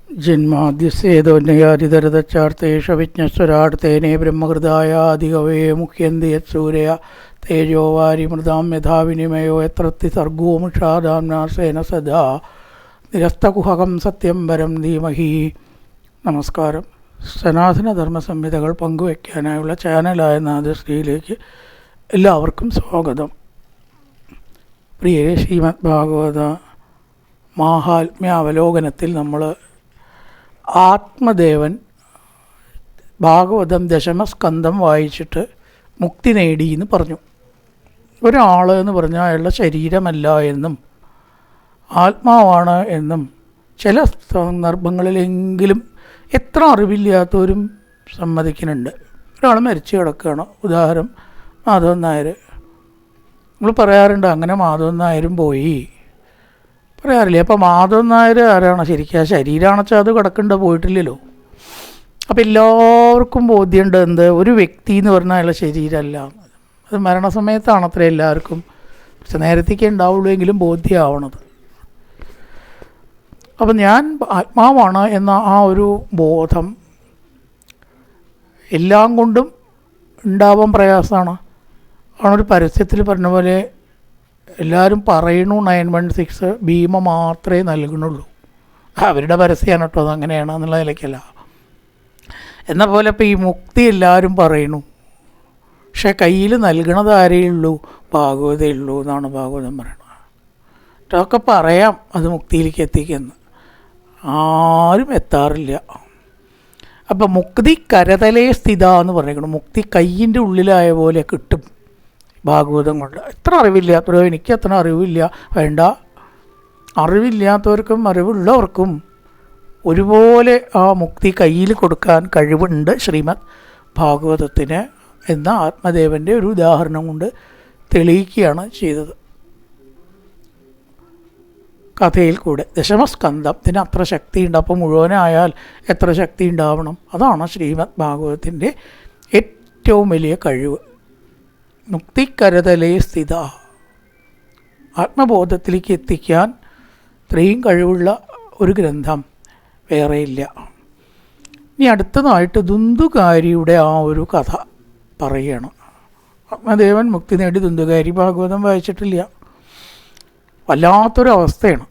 ജന്മാദ്യസേതോന്യാരിതരതച്ചാർത്തേഷ വിജ്ഞസ്വരാർത്തേനേ ബ്രഹ്മകൃതായാധികവേ മുഖ്യന്തി യത്സൂരയ തേജോ വാരിമൃതാം യഥാവിനിമയോ യത്രത്തി സർഗോ മുഷാദാംനാസേന സദാ നിരസ്തകുഹകം സത്യം പരം ധീമഹി. നമസ്കാരം. സനാതനധർമ്മ സംഹിതകൾ പങ്കുവയ്ക്കാനായുള്ള ചാനലായ നാദശ്രീയിലേക്ക് എല്ലാവർക്കും സ്വാഗതം. പ്രിയരെ, ശ്രീമദ് ഭാഗവത മാഹാത്മ്യാവലോകനത്തിൽ നമ്മൾ ആത്മദേവൻ ഭാഗവതം ദശമസ്കന്ധം വായിച്ചിട്ട് മുക്തി നേടി എന്ന് പറഞ്ഞു. ഒരാൾ എന്ന് പറഞ്ഞാൽ അയാളുടെ ശരീരമല്ല എന്നും ആത്മാവാണ് എന്നും ചില സന്ദർഭങ്ങളിലെങ്കിലും എത്ര അറിവില്ലാത്തവരും സമ്മതിക്കുന്നുണ്ട്. ഒരാൾ മരിച്ചു കിടക്കുകയാണ്. ഉദാഹരണം മാധവൻ നായർ. നമ്മൾ പറയാറുണ്ട് അങ്ങനെ മാധവൻ നായരും പോയി പറയാറില്ലേ. അപ്പോൾ മാധവൻ നായർ ആരാണ്? ശരിക്കും ആ ശരീരമാണെച്ചാൽ അത് കിടക്കേണ്ട പോയിട്ടില്ലല്ലോ. അപ്പോൾ എല്ലാവർക്കും ബോധ്യമുണ്ട് എന്ത്, ഒരു വ്യക്തി എന്ന് പറഞ്ഞാൽ അയാളുടെ ശരീരമല്ല. അത് മരണസമയത്താണ് അത്ര എല്ലാവർക്കും പക്ഷെ നേരത്തേക്കേ ഉണ്ടാവുള്ളൂ എങ്കിലും ബോധ്യമാവണത്. അപ്പം ഞാൻ ആത്മാവാണ് എന്ന ആ ഒരു ബോധം എല്ലാം കൊണ്ടും ഉണ്ടാവാൻ പ്രയാസമാണ്. ആണൊരു പരസ്യത്തിൽ പറഞ്ഞ പോലെ എല്ലാവരും പറയണു 916 ഭീമ മാത്രമേ നൽകണുള്ളൂ. അവരുടെ പരസ്യമാണ് കേട്ടോ, അതങ്ങനെയാണ് എന്നുള്ള നിലയ്ക്കല്ല. എന്ന പോലെ ഇപ്പോൾ ഈ മുക്തി എല്ലാവരും പറയണു, പക്ഷെ കയ്യിൽ നൽകണത് ആരേ ഉള്ളൂ? ഭാഗവതേ ഉള്ളൂ എന്നാണ് ഭാഗവതം പറയണത്. ഇതൊക്കെ പറയാം അത് മുക്തിയിലേക്ക് എത്തിക്കുന്നു, ആരും എത്താറില്ല. അപ്പം മുക്തി കരതലേ സ്ഥിത എന്ന് പറഞ്ഞേക്കണം. മുക്തി കയ്യിൻ്റെ ഉള്ളിലായ പോലെ കിട്ടും ഭാഗവതം കൊണ്ട്. എത്ര അറിവില്ലാത്തവരോ, എനിക്ക് അത്ര അറിവില്ല വേണ്ട, അറിവില്ലാത്തവർക്കും അറിവുള്ളവർക്കും ഒരുപോലെ ആ മുക്തി കയ്യിൽ കൊടുക്കാൻ കഴിവുണ്ട് ശ്രീമദ് ഭാഗവതത്തിന് എന്ന ആത്മദേവൻ്റെ ഒരു ഉദാഹരണം കൊണ്ട് തെളിയിക്കുകയാണ് ചെയ്തത് കഥയിൽ കൂടെ. ദശമസ്കന്ധത്തിന് അത്ര ശക്തിയുണ്ട്. അപ്പോൾ മുഴുവനായാൽ എത്ര ശക്തി ഉണ്ടാവണം? അതാണ് ശ്രീമദ് ഭാഗവതത്തിൻ്റെ ഏറ്റവും വലിയ കഴിവ്. മുക്തിക്കരതലേ സ്ഥിത, ആത്മബോധത്തിലേക്ക് എത്തിക്കാൻ ഇത്രയും കഴിവുള്ള ഒരു ഗ്രന്ഥം വേറെയില്ല. ഇനി അടുത്തതായിട്ട് ദുന്ദുകാരിയുടെ ആ ഒരു കഥ പറയുകയാണ്. ആത്മദേവൻ മുക്തി നേടി ദുന്ദുകാരി ഭാഗവതം വായിച്ചിട്ടില്ല. വല്ലാത്തൊരു അവസ്ഥയാണ്,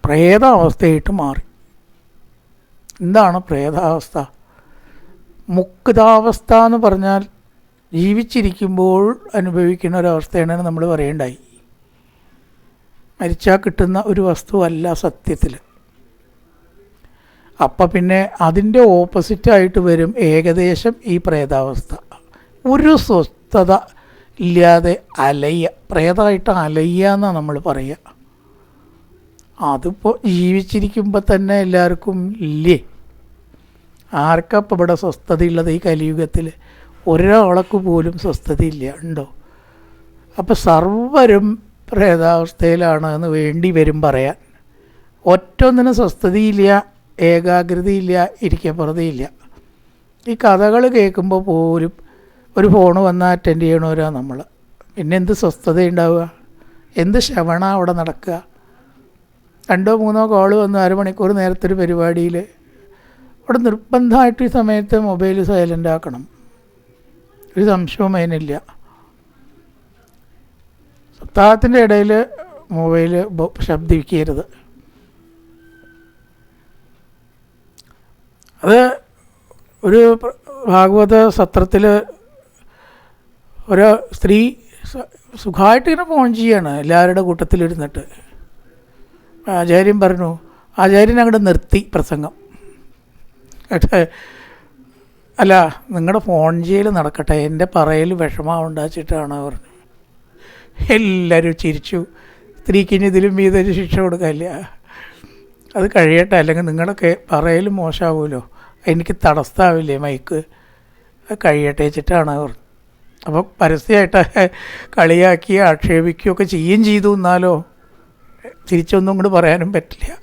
പ്രേതാവസ്ഥയായിട്ട് മാറി. എന്താണ് പ്രേതാവസ്ഥ? മുക്താവസ്ഥ എന്ന് പറഞ്ഞാൽ ജീവിച്ചിരിക്കുമ്പോൾ അനുഭവിക്കുന്ന ഒരവസ്ഥയാണ് നമ്മൾ പറയണ്ടായി. മരിച്ചാൽ കിട്ടുന്ന ഒരു വസ്തുവല്ല സത്യത്തിൽ. അപ്പം പിന്നെ അതിൻ്റെ ഓപ്പോസിറ്റായിട്ട് വരും ഏകദേശം ഈ പ്രേതാവസ്ഥ. ഒരു സ്വസ്ഥത ഇല്ലാതെ അലയ്യ, പ്രേതമായിട്ട് അലയ്യ എന്നാണ് നമ്മൾ പറയുക. അതിപ്പോൾ ജീവിച്ചിരിക്കുമ്പോൾ തന്നെ എല്ലാവർക്കും ഇല്ലേ? ആർക്കപ്പം ഇവിടെ സ്വസ്ഥതയുള്ളത് ഈ കലിയുഗത്തിൽ? ഒരാൾക്ക് പോലും സ്വസ്ഥതയില്ല. ഉണ്ടോ? അപ്പോൾ സർവരും പ്രേതാവസ്ഥയിലാണ് എന്ന് വേണ്ടി വരും പറയാൻ. ഒറ്റൊന്നിനും സ്വസ്ഥതയില്ല, ഏകാഗ്രതയില്ല, ഇരിക്കപ്പുറതയില്ല. ഈ കഥകൾ കേൾക്കുമ്പോൾ പോലും ഒരു ഫോണ് വന്നാൽ അറ്റൻഡ് ചെയ്യണവരാ നമ്മൾ. പിന്നെ എന്ത് സ്വസ്ഥത ഉണ്ടാവുക? എന്ത് ശ്രവണ അവിടെ നടക്കുക? 2-3 കോള് വന്ന് അരമണിക്കൂർ നേരത്തെ ഒരു പരിപാടിയിൽ അവിടെ നിർബന്ധമായിട്ട് ഈ സമയത്ത് മൊബൈൽ സൈലൻ്റ് ആക്കണം. ഒരു സംശയവും അതിനില്ല. സപ്താഹത്തിൻ്റെ ഇടയിൽ മൊബൈൽ ശബ്ദിക്കരുത്. അത് ഒരു ഭാഗവത സത്രത്തിൽ ഒരു സ്ത്രീ സുഖമായിട്ട് ഇങ്ങനെ ഫോൺ ചെയ്യാണ് എല്ലാവരുടെ കൂട്ടത്തിലിരുന്നിട്ട്. ആചാര്യൻ പറഞ്ഞു, ആചാര്യൻ അങ്ങോട്ട് നിർത്തി പ്രസംഗം. അല്ല, നിങ്ങളുടെ ഫോൺ ചെയ്യൽ നടക്കട്ടെ, എൻ്റെ പറയൽ വിഷമം ഉണ്ടാച്ചിട്ടാണ് പറഞ്ഞു. എല്ലാവരും ചിരിച്ചു. സ്ത്രീക്ക് ഇനി ഇതിലും മീതൊരു ശിക്ഷ കൊടുക്കില്ല, അത് കഴിയട്ടെ, അല്ലെങ്കിൽ നിങ്ങളൊക്കെ പറയൽ മോശമാവുമല്ലോ, എനിക്ക് തടസ്സമാവില്ലേ മൈക്ക്, അത് കഴിയട്ടെ വെച്ചിട്ടാണ് പറഞ്ഞു. അപ്പോൾ പരസ്യമായിട്ട് കളിയാക്കി ആക്ഷേപിക്കുകയൊക്കെ ചെയ്യുകയും ചെയ്തു. എന്നാലോ തിരിച്ചൊന്നും കൂടി പറയാനും പറ്റില്ല.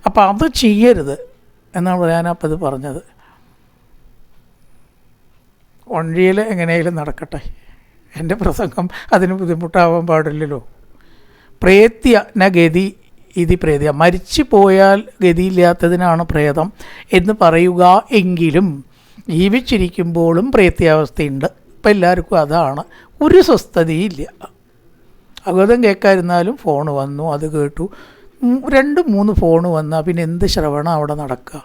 അപ്പോൾ അത് ചെയ്യരുത് എന്നാണ് പറയാനപ്പോൾ അത് പറഞ്ഞത്. ഒഴിയിൽ എങ്ങനെയെങ്കിലും നടക്കട്ടെ, എൻ്റെ പ്രസംഗം അതിന് ബുദ്ധിമുട്ടാവാൻ പാടില്ലല്ലോ. പ്രേത്യ ന ഗതി ഇതി പ്രേത. മരിച്ചു പോയാൽ ഗതിയില്ലാത്തതിനാണ് പ്രേതം എന്ന് പറയുക എങ്കിലും ജീവിച്ചിരിക്കുമ്പോഴും പ്രേത്യാവസ്ഥയുണ്ട്. ഇപ്പം എല്ലാവർക്കും അതാണ്. ഒരു സ്വസ്ഥതയില്ല. ഭഗവതം കേൾക്കാതിരുന്നാലും ഫോൺ വന്നു, അത് കേട്ടു. 2-3 ഫോണ് വന്നാൽ പിന്നെ എന്ത് ശ്രവണം അവിടെ നടക്കുക?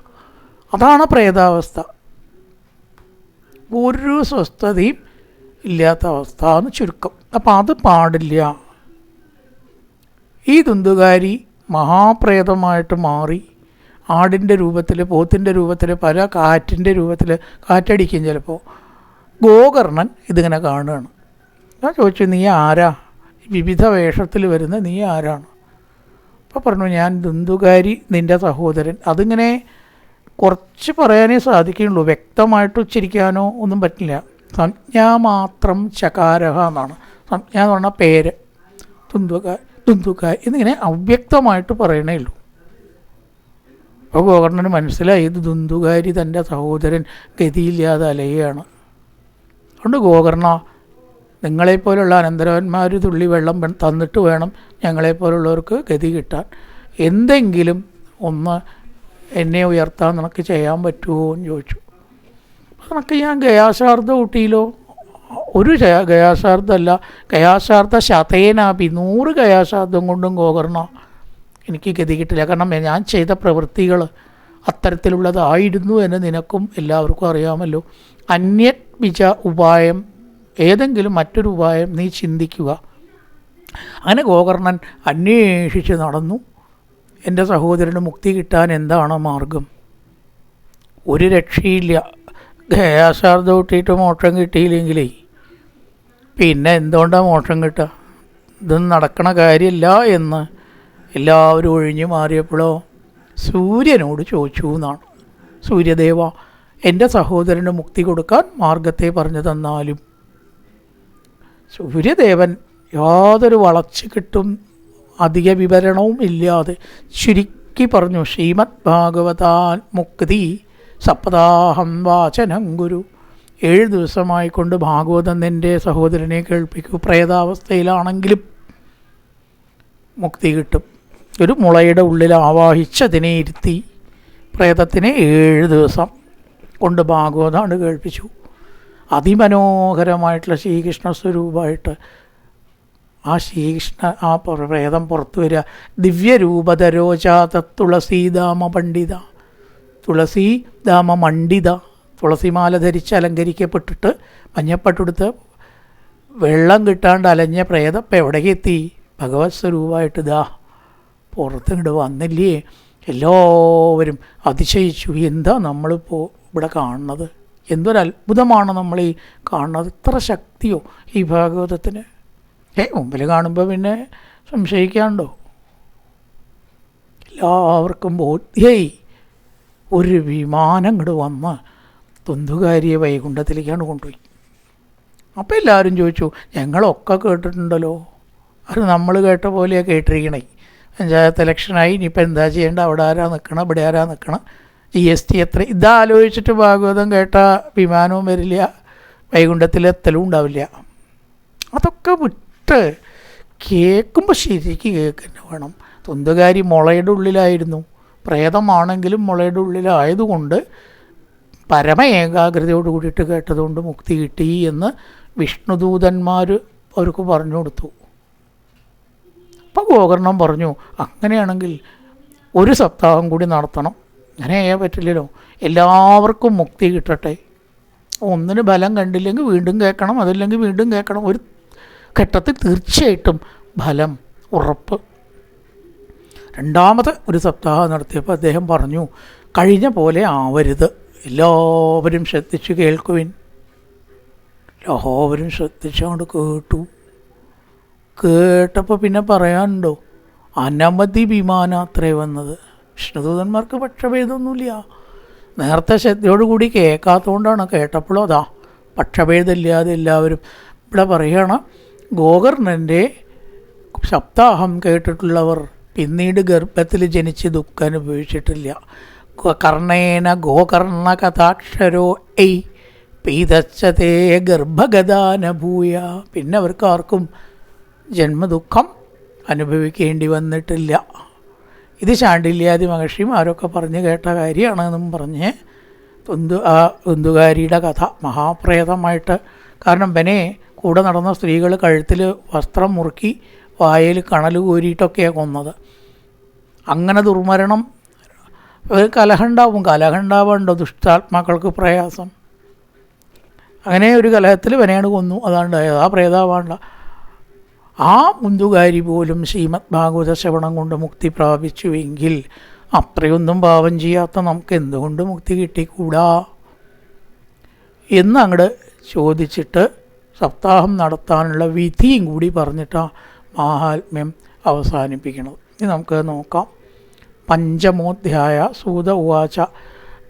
അതാണ് പ്രേതാവസ്ഥ. ഒരു സ്വസ്ഥതയും ഇല്ലാത്ത അവസ്ഥ എന്ന് ചുരുക്കം. അപ്പം അത് പാടില്ല. ഈ ദുന്ദുകാരി മഹാപ്രേതമായിട്ട് മാറി ആടിൻ്റെ രൂപത്തിൽ, പോത്തിൻ്റെ രൂപത്തിൽ, പല കാറ്റിൻ്റെ രൂപത്തിൽ കാറ്റടിക്കും ചിലപ്പോൾ. ഗോകർണൻ ഇതിങ്ങനെ കാണുകയാണ്. ഞാൻ ചോദിച്ചു, നീ ആരാ? വിവിധ വേഷത്തിൽ വരുന്ന നീ ആരാണ്? അപ്പോൾ പറഞ്ഞു, ഞാൻ ദുന്ദുകാരി, നിൻ്റെ സഹോദരൻ. അതിങ്ങനെ കുറച്ച് പറയാനേ സാധിക്കുള്ളൂ, വ്യക്തമായിട്ട് ഉച്ചരിക്കാനോ ഒന്നും പറ്റില്ല. സംജ്ഞാമാത്രം ചകാരഹ എന്നാണ്. സംജ്ഞ എന്ന് പറഞ്ഞാൽ പേര്. ദുന്ദുകാരി എന്നിങ്ങനെ അവ്യക്തമായിട്ട് പറയണേ ഉള്ളൂ. അപ്പോൾ ഗോകർണന് മനസ്സിലായി ഇത് ദുന്ദുകാരി തൻ്റെ സഹോദരൻ ഗതിയില്ലാതെ അലയുകയാണ്. അതുകൊണ്ട് ഗോകർണ, നിങ്ങളെപ്പോലുള്ള അനന്തരവന്മാർ തുള്ളി വെള്ളം തന്നിട്ട് വേണം ഞങ്ങളെപ്പോലുള്ളവർക്ക് ഗതി കിട്ടാൻ. എന്തെങ്കിലും ഒന്ന് എന്നെ ഉയർത്താൻ നിനക്ക് ചെയ്യാൻ പറ്റുമോ എന്ന് ചോദിച്ചു. നിനക്ക് ഞാൻ ഗയാശാർദ്ധ ഊട്ടിയിലോ? ഒരു ഗയാശാർദ്ധമല്ല, ഗയാശാർദ്ധ ശതേനാപി, 100 ഗയാശാർദ്ധം കൊണ്ടും ഗോകർണ എനിക്ക് ഗതി കിട്ടില്ല. കാരണം ഞാൻ ചെയ്ത പ്രവൃത്തികൾ അത്തരത്തിലുള്ളതായിരുന്നു എന്ന് നിനക്കും എല്ലാവർക്കും അറിയാമല്ലോ. അന്യവിച ഉപായം, ഏതെങ്കിലും മറ്റൊരു ഉപായം നീ ചിന്തിക്കുക. അങ്ങനെ ഗോകർണൻ അന്വേഷിച്ച് നടന്നു. എൻ്റെ സഹോദരന് മുക്തി കിട്ടാൻ എന്താണ് മാർഗം? ഒരു രക്ഷയില്ല. ഗയാശാർദ്ധം ഊട്ടിയിട്ട് മോക്ഷം കിട്ടിയില്ലെങ്കിലേ പിന്നെ എന്തുകൊണ്ടാണ് മോക്ഷം കിട്ടുക? ഇതൊന്നും നടക്കണ കാര്യമില്ല എന്ന് എല്ലാവരും ഒഴിഞ്ഞു മാറിയപ്പോഴോ സൂര്യനോട് ചോദിച്ചു എന്നാണ്. സൂര്യദേവ, എൻ്റെ സഹോദരന് മുക്തി കൊടുക്കാൻ മാർഗത്തെ പറഞ്ഞു തന്നാലും. സൂര്യദേവൻ യാതൊരു വളച്ചു കിട്ടും അധിക വിവരണവും ഇല്ലാതെ ചുരുക്കി പറഞ്ഞു, ശ്രീമദ് ഭാഗവതാൻ മുക്തി സപ്താഹം വാചനം ഗുരു. 7 ദിവസമായിക്കൊണ്ട് ഭാഗവതം നിൻ്റെ സഹോദരനെ കേൾപ്പിക്കൂ. പ്രേതാവസ്ഥയിലാണെങ്കിലും മുക്തി കിട്ടും. ഒരു മുളയുടെ ഉള്ളിൽ ആവാഹിച്ചതിനെ ഇരുത്തി പ്രേതത്തിനെ 7 ദിവസം കൊണ്ട് ഭാഗവതമാണ് കേൾപ്പിച്ചു. അതിമനോഹരമായിട്ടുള്ള ശ്രീകൃഷ്ണ സ്വരൂപമായിട്ട് ആ ശ്രീകൃഷ്ണ ആ പ്രേതം പുറത്തു വരിക. ദിവ്യരൂപധരോചാത തുളസീദാമ പണ്ഡിത, തുളസീദാമ മണ്ഡിത, തുളസിമാല ധരിച്ച് അലങ്കരിക്കപ്പെട്ടിട്ട് മഞ്ഞപ്പട്ടെടുത്ത് വെള്ളം കിട്ടാണ്ട് അലഞ്ഞ പ്രേതം ഇപ്പം എവിടേക്ക് എത്തി? ഭഗവത് സ്വരൂപമായിട്ട് ദാ പുറത്തിങ്ങോട്ട് വന്നില്ലേ? എല്ലാവരും അതിശയിച്ചു. എന്താ നമ്മളിപ്പോൾ ഇവിടെ കാണുന്നത്? എന്തൊരത്ഭുതമാണ് നമ്മൾ ഈ കാണുന്നത്. ഇത്ര ശക്തിയോ ഈ ഭാഗവതത്തിന്? മുമ്പിൽ കാണുമ്പോൾ പിന്നെ സംശയിക്കാണ്ടോ? എല്ലാവർക്കും ബോധ്യായി. ഒരു വിമാനം ഇങ്ങോട്ട് വന്ന് ദുന്ദുകാരിയെ വൈകുണ്ഠത്തിലേക്കാണ് കൊണ്ടുപോയി. അപ്പോൾ എല്ലാവരും ചോദിച്ചു, ഞങ്ങളൊക്കെ കേട്ടിട്ടുണ്ടല്ലോ, അത് നമ്മൾ കേട്ട പോലെയാണ് കേട്ടിരിക്കണേ. പഞ്ചായത്ത് ഇലക്ഷനായി, ഇനിയിപ്പോൾ എന്താ ചെയ്യേണ്ട? അവിടെ ആരാ നിൽക്കണം, ഇവിടെ ആരാ നിൽക്കണം, GST എത്ര? ഇതാലോചിച്ചിട്ട് ഭാഗവതം കേട്ട വിമാനവും വരില്ല, വൈകുണ്ഠത്തിലെത്തലും ഉണ്ടാവില്ല. അതൊക്കെ വിട്ട് കേൾക്കുമ്പോൾ ശരിക്ക് കേൾക്കുന്നു വേണം. ദുന്ദുകാരി മുളയുടെ ഉള്ളിലായിരുന്നു. പ്രേതമാണെങ്കിലും മുളയുടെ ഉള്ളിലായതുകൊണ്ട് പരമ ഏകാഗ്രതയോട് കൂടിയിട്ട് കേട്ടതുകൊണ്ട് മുക്തി കിട്ടി എന്ന് വിഷ്ണുദൂതന്മാർ അവർക്ക് പറഞ്ഞു കൊടുത്തു. അപ്പോൾ ഗോകർണം പറഞ്ഞു, അങ്ങനെയാണെങ്കിൽ 1 സപ്താഹം കൂടി നടത്തണം. അങ്ങനെ ചെയ്യാൻ പറ്റില്ലല്ലോ, എല്ലാവർക്കും മുക്തി കിട്ടട്ടെ. ഒന്നിന് ഫലം കണ്ടില്ലെങ്കിൽ വീണ്ടും കേൾക്കണം, അതല്ലെങ്കിൽ വീണ്ടും കേൾക്കണം. ഒരു ഘട്ടത്തിൽ തീർച്ചയായിട്ടും ഫലം ഉറപ്പ്. 2ാമത് 1 സപ്താഹം നടത്തിയപ്പോൾ അദ്ദേഹം പറഞ്ഞു, കഴിഞ്ഞ പോലെ ആവരുത്, എല്ലാവരും ശ്രദ്ധിച്ച് കേൾക്കുവിൻ. എല്ലാവരും ശ്രദ്ധിച്ചുകൊണ്ട് കേട്ടപ്പോൾ പിന്നെ പറയാനുണ്ടോ? അനവധി വിമാനാത്രേ വന്നത്. വിഷ്ണുദൂതന്മാർക്ക് പക്ഷഭേദമൊന്നുമില്ല. നേരത്തെ ശ്രദ്ധയോടുകൂടി കേൾക്കാത്തതുകൊണ്ടാണ്. കേട്ടപ്പോഴും അതാ പക്ഷഭേദമില്ലാതെ എല്ലാവരും. ഇവിടെ പറയുകയാണ്, ഗോകർണൻ്റെ സപ്താഹം കേട്ടിട്ടുള്ളവർ പിന്നീട് ഗർഭത്തിൽ ജനിച്ച് ദുഃഖം അനുഭവിച്ചിട്ടില്ല. കർണേന ഗോകർണ കഥാക്ഷരോ എയ് പീതച്ചതേ ഗർഭഗതാനഭൂയ. പിന്നെ അവർക്ക് ആർക്കും ജന്മദുഃഖം അനുഭവിക്കേണ്ടി വന്നിട്ടില്ല. ഇത് ശാണ്ഡില്യാദി മഹർഷിമാരൊക്കെ പറഞ്ഞ് കേട്ട കാര്യമാണെന്നും പറഞ്ഞ് ദുന്ദുകാരിയുടെ കഥ മഹാപ്രേതമായിട്ട്, കാരണം ബനെ കൂടെ നടന്ന സ്ത്രീകൾ കഴുത്തിൽ വസ്ത്രം മുറുക്കി വായിൽ കണൽ കോരിയിട്ടൊക്കെയാണ് കൊന്നത്. അങ്ങനെ ദുർമരണം. കലഹം ഉണ്ടാവുണ്ടോ ദുഷ്ടാത്മാക്കൾക്ക് പ്രയാസം. അങ്ങനെ ഒരു കലഹത്തിൽ വനെയാണ് കൊന്നു, അതാണ്ടായത്. ആ പ്രേതാവാണ്ട. ആ മുന്തുകാരി പോലും ശ്രീമദ് ഭാഗവത ശ്രവണം കൊണ്ട് മുക്തി പ്രാപിച്ചുവെങ്കിൽ അത്രയൊന്നും പാപം ചെയ്യാത്ത നമുക്ക് എന്തുകൊണ്ട് മുക്തി കിട്ടിക്കൂടാ എന്ന് അങ്ങോട്ട് ചോദിച്ചിട്ട് സപ്താഹം നടത്താനുള്ള വിധിയും കൂടി പറഞ്ഞിട്ടാണ് മാഹാത്മ്യം അവസാനിപ്പിക്കുന്നത്. ഇനി നമുക്ക് നോക്കാം. പഞ്ചമോധ്യായ. സൂത ഉവാച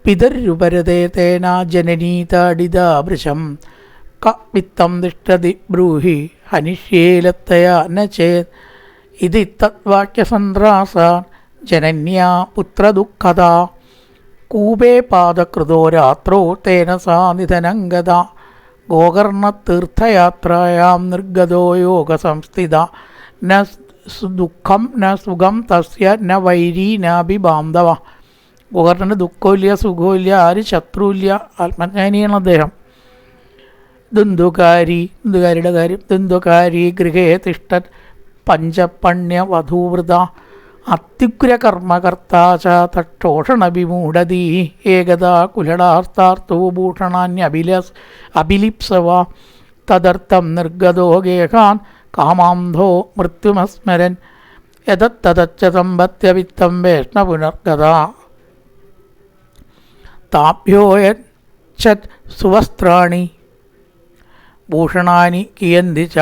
പിതരുപരതേ തേന ജനനീതാടിതാഭൃശം ക വിത്തം തിഷ്ടതി ബ്രൂഹി ഹനിഷ്യേലത്തയാ ന ചേത് ഇതി തദ്വാക്യസന്ത്രാസാൻ ജനന്യാ പുത്രദുഃഖത കൂപേ പാദകൃതോ രാത്രോ തേന സാ നിധനംഗത ഗോകർണതീർത്ഥയാത്രായാം നിർഗതോ യോഗസംസ്ഥിത ന ദുഃഖം ന സുഖം തസ്യ ന വൈരീ നാഭിബാന്ധവ. ഗോകർണന് ദുഃഖമില്ല, സുഖമില്ല, ആര് ശത്രുവില്ല, ആത്മജ്ഞാനിയാണ് അദ്ദേഹം. ദുന്ദുകാരിയുടെ കാര്യം. ദുന്ദുകാരി ഗൃഹേ തിഷ്ഠത് പഞ്ചപണ്യവധൂവൃത അത്യുഗ്രകർമ്മകർത്താ ച തക്ഷോഷണവിമൂഢതീ ഏകദാ കുലടാർത്താർത്തോ ഭൂഷണാന്യഭിലിപ്സവ തദർത്ഥം നിർഗതോ ഗേഹാൻ കാമാന്ധോ മൃത്യുമസ്മരൻ യതത്തതച്ച സമ്പത്യവിത്തം വേഷ്ണ പുനർഗത താഭ്യോയത് സുവസ്ത്രാണി ഭൂഷണാനി കിയന്തി ച